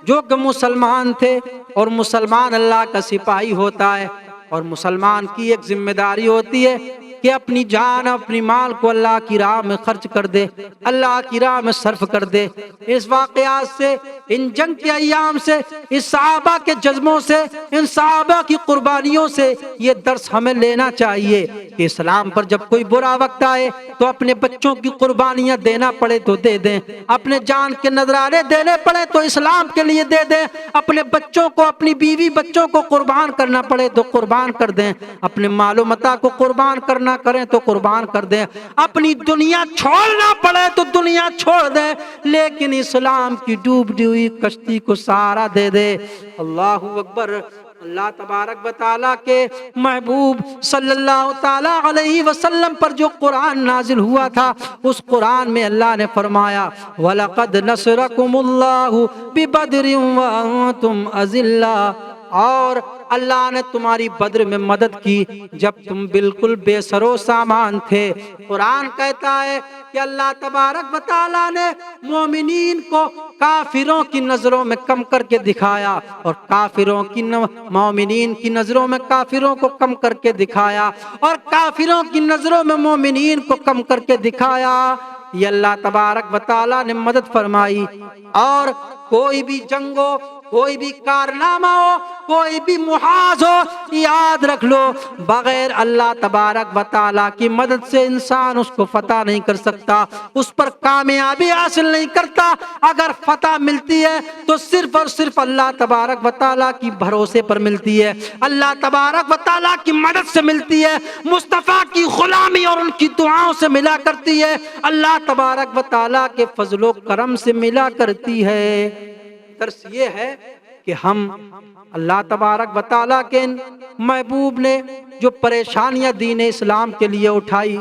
جو کہ مسلمان تھے، اور مسلمان اللہ کا سپاہی ہوتا ہے، اور مسلمان کی ایک ذمہ داری ہوتی ہے کہ اپنی جان اپنی مال کو اللہ کی راہ میں خرچ کر دے، اللہ کی راہ میں صرف کر دے۔ اس واقعات سے، ان جنگ کے ایام سے، اس صحابہ کے جذبوں سے، ان صحابہ کی قربانیوں سے یہ درس ہمیں لینا چاہیے کہ اسلام پر جب کوئی برا وقت آئے تو اپنے بچوں کی قربانیاں دینا پڑے تو دے دیں، اپنے جان کے نذرانے دینے پڑے تو اسلام کے لیے دے دیں، اپنے بچوں کو، اپنی بیوی بچوں کو قربان کرنا پڑے تو قربان کر دیں، اپنے مال و متاع کو قربان کرنا کریں تو قربان کر دیں، اپنی دنیا چھوڑنا پڑے تو دنیا چھوڑ دیں، لیکن اسلام کی ڈوبتی ہوئی کشتی کو سہارا دے دے۔ اللہ اکبر۔ اللہ تبارک و تعالیٰ کے محبوب صلی اللہ تعالیٰ علیہ وسلم پر جو قرآن نازل ہوا تھا، اس قرآن میں اللہ نے فرمایا وَلَقَدْ نَصْرَكُمُ اللَّهُ بِبَدْرٍ وَأَنْتُمْ أَذِلَّةٌ، اور اللہ نے تمہاری بدر میں مدد کی جب تم بالکل بے سر و سامان تھے۔ قرآن کہتا ہے کہ اللہ تبارک و تعالیٰ نے مومنین کو کافروں کی نظروں میں کم کر کے دکھایا، اور کافروں کی مومنین کی نظروں میں کافروں کو کم کر کے دکھایا، اور کافروں کی نظروں میں مومنین کو کم کر کے دکھایا۔ یہ اللہ تبارک و تعالیٰ نے مدد فرمائی۔ اور کوئی بھی جنگ ہو، کوئی بھی کارنامہ ہو، کوئی بھی محاذ ہو، یاد رکھ لو بغیر اللہ تبارک و تعالیٰ کی مدد سے انسان اس کو فتح نہیں کر سکتا، اس پر کامیابی حاصل نہیں کرتا۔ اگر فتح ملتی ہے تو صرف اور صرف اللہ تبارک و تعالیٰ کی بھروسے پر ملتی ہے، اللہ تبارک و تعالیٰ کی مدد سے ملتی ہے، مصطفیٰ کی غلامی اور ان کی دعاؤں سے ملا کرتی ہے، اللہ تبارک و تعالیٰ کے فضل و کرم سے ملا کرتی ہے۔ درس یہ ہے کہ ہم اللہ تبارک و تعالیٰ کے محبوب نے جو پریشانیاں دین اسلام کے لیے اٹھائی،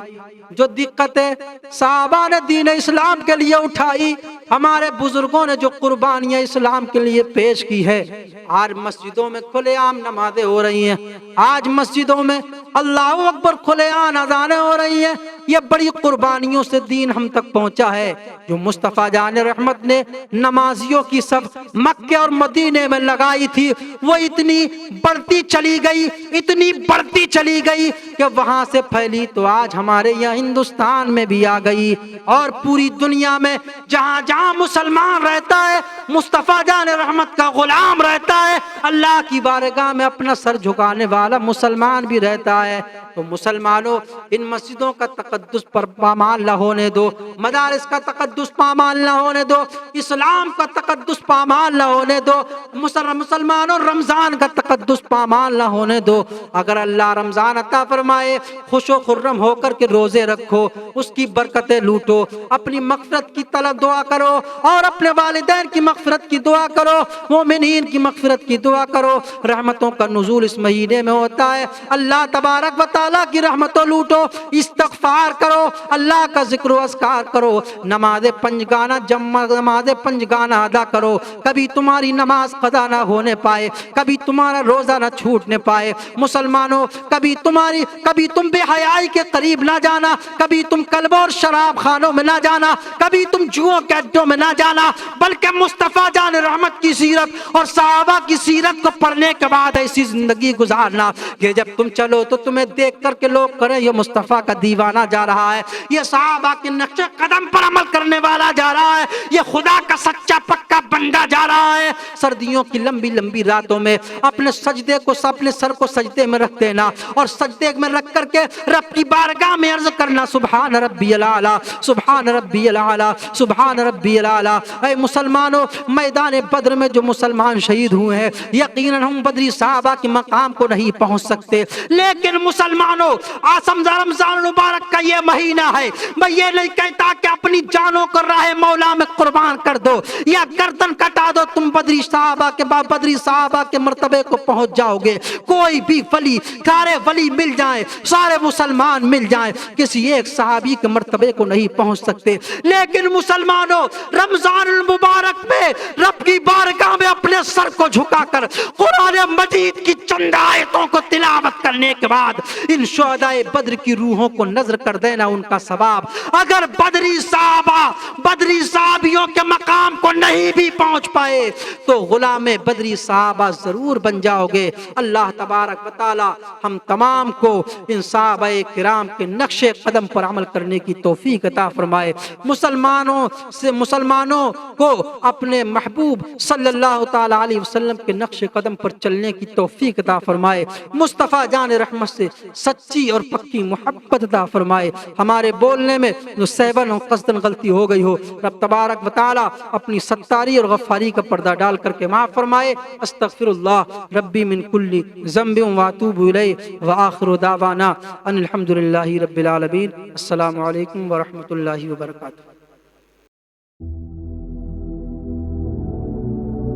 جو دقتیں صحابہ نے دین اسلام کے لیے اٹھائی، ہمارے بزرگوں نے جو قربانیاں اسلام کے لیے پیش کی ہے، آج مسجدوں میں کھلے عام نمازیں ہو رہی ہیں، آج مسجدوں میں اللہ اکبر کھلے عام اذانیں ہو رہی ہیں، یہ بڑی قربانیوں سے دین ہم تک پہنچا ہے۔ جو مصطفیٰ جان رحمت نے نمازیوں کی صف مکہ اور مدینے میں لگائی تھی، وہ اتنی بڑھتی چلی گئی، اتنی بڑھتی چلی گئی کہ وہاں سے پھیلی تو آج ہمارے یہاں ہندوستان میں بھی آ گئی، اور پوری دنیا میں جہاں جہاں مسلمان رہتا ہے، مصطفیٰ جان رحمت کا غلام رہتا ہے، اللہ کی بارگاہ میں اپنا سر جھکانے والا مسلمان بھی رہتا ہے۔ تو مسلمانوں، ان مسجدوں کا تقدس پر پامال نہ ہونے دو، مدارس کا تقدس پامال نہ ہونے دو، اسلام کا تقدس پامال نہ ہونے دو، مسلمانوں رمضان کا تقدس پامال نہ ہونے دو۔ اگر اللہ رمضان عطا فرمائے، خوش و خرم ہو کر کے روزے رکھو، اس کی برکتیں لوٹو، اپنی مغفرت کی طلب دعا کرو، اور اپنے والدین کی مغفرت کی دعا کرو، مومنین کی مغفرت کی دعا کرو۔ رحمتوں کا نزول اس مہینے میں ہوتا ہے، اللہ تبارک و تعالیٰ کی رحمتوں لوٹو، استغفار کرو، اللہ کا ذکر و اذکار کرو، نماز پنج گانا ادا کرو، کبھی تمہاری نماز قضا نہ ہونے پائے، کبھی تمہارا روزہ نہ چھوٹنے پائے۔ مسلمانوں، کبھی تم بے حیائی کے قریب نہ جانا، کبھی تم کلب اور شراب خانوں میں نہ جانا، کبھی تم جوؤں کے گھنٹوں میں نہ جانا، بلکہ مصطفیٰ جان رحمت کی سیرت اور صحابہ کی سیرت کو پڑھنے کے بعد ایسی زندگی گزارنا کہ جب تم چلو تو تمہیں دیکھ کر کے لوگ کریں یہ مصطفیٰ کا دیوانہ جا رہا ہے، یہ صحابہ کے نقش قدم پر عمل کرنے والا جا رہا ہے، یہ خدا کا سچا پکا بندہ جا رہا ہے۔ سردیوں کی لمبی لمبی راتوں میں اپنے سجدے کو، اپنے سر کو سجدے میں رکھ دینا اور سجدے میں رکھ کر کے رب کی بارگاہ میں عرض کرنا سبحان ربی الاعلیٰ، سبحان ربی الاعلیٰ، سبحان ربی الاعلیٰ۔ اے مسلمانوں، میدان بدر میں جو مسلمان شہید ہوئے ہیں یقیناً ہم بدری صحابہ کے مقام کو نہیں پہنچ سکتے، لیکن مسلمانوں رمضان المبارک کا یہ مہینہ ہے، میں یہ نہیں کہتا کہ اپنی جانوں کو راہ مولا میں قربان کر دو یا گردن کٹا دو، تم بدری صحابہ کے مرتبے کو پہنچ جاؤ گے۔ کوئی بھی ولی، سارے ولی مل جائیں، سارے مسلمان مل جائیں، کسی ایک صحابی کے مرتبے کو نہیں پہنچ سکتے، لیکن مسلمانوں رمضان المبارک میں رب کی بارگاہ میں اپنے سر کو جھکا کر قرآن مجید کی چند آیتوں کو تلاوت کرنے کے بعد ان شہداء بدر کی روحوں کو نذر کر دینا ان کا ثواب۔ اگر بدری صحابیوں کے مقام کو نہیں بھی پہنچ پائے تو غلام بدری صحابہ ضرور بن جاؤ گے۔ اللہ تبارک و تعالی ہم تمام کو ان صحابہ کرام کے نقش قدم پر عمل کرنے کی توفیق عطا فرمائے۔ مسلمانوں کو اپنے محبوب صلی اللہ تعالی علیہ وسلم کے نقش قدم پر چلنے کی توفیق عطا فرمائے۔ مصطفیٰ جان رحمت سے سچی اور پکی محبت عطا فرمائے۔ ہمارے بولنے میں جو سیبن اور قصدن غلطی ہو گئی ہو رب تبارک و تعالی اپنی ستاری اور غفاری کا پردہ ڈال کر کے معاف فرمائے۔ استغفر اللہ ربی من کل ذنب واتوب الیہ وآخر دعوانا ان الحمد للہ رب العالمین۔ السلام علیکم ورحمۃ اللہ وبرکاتہ۔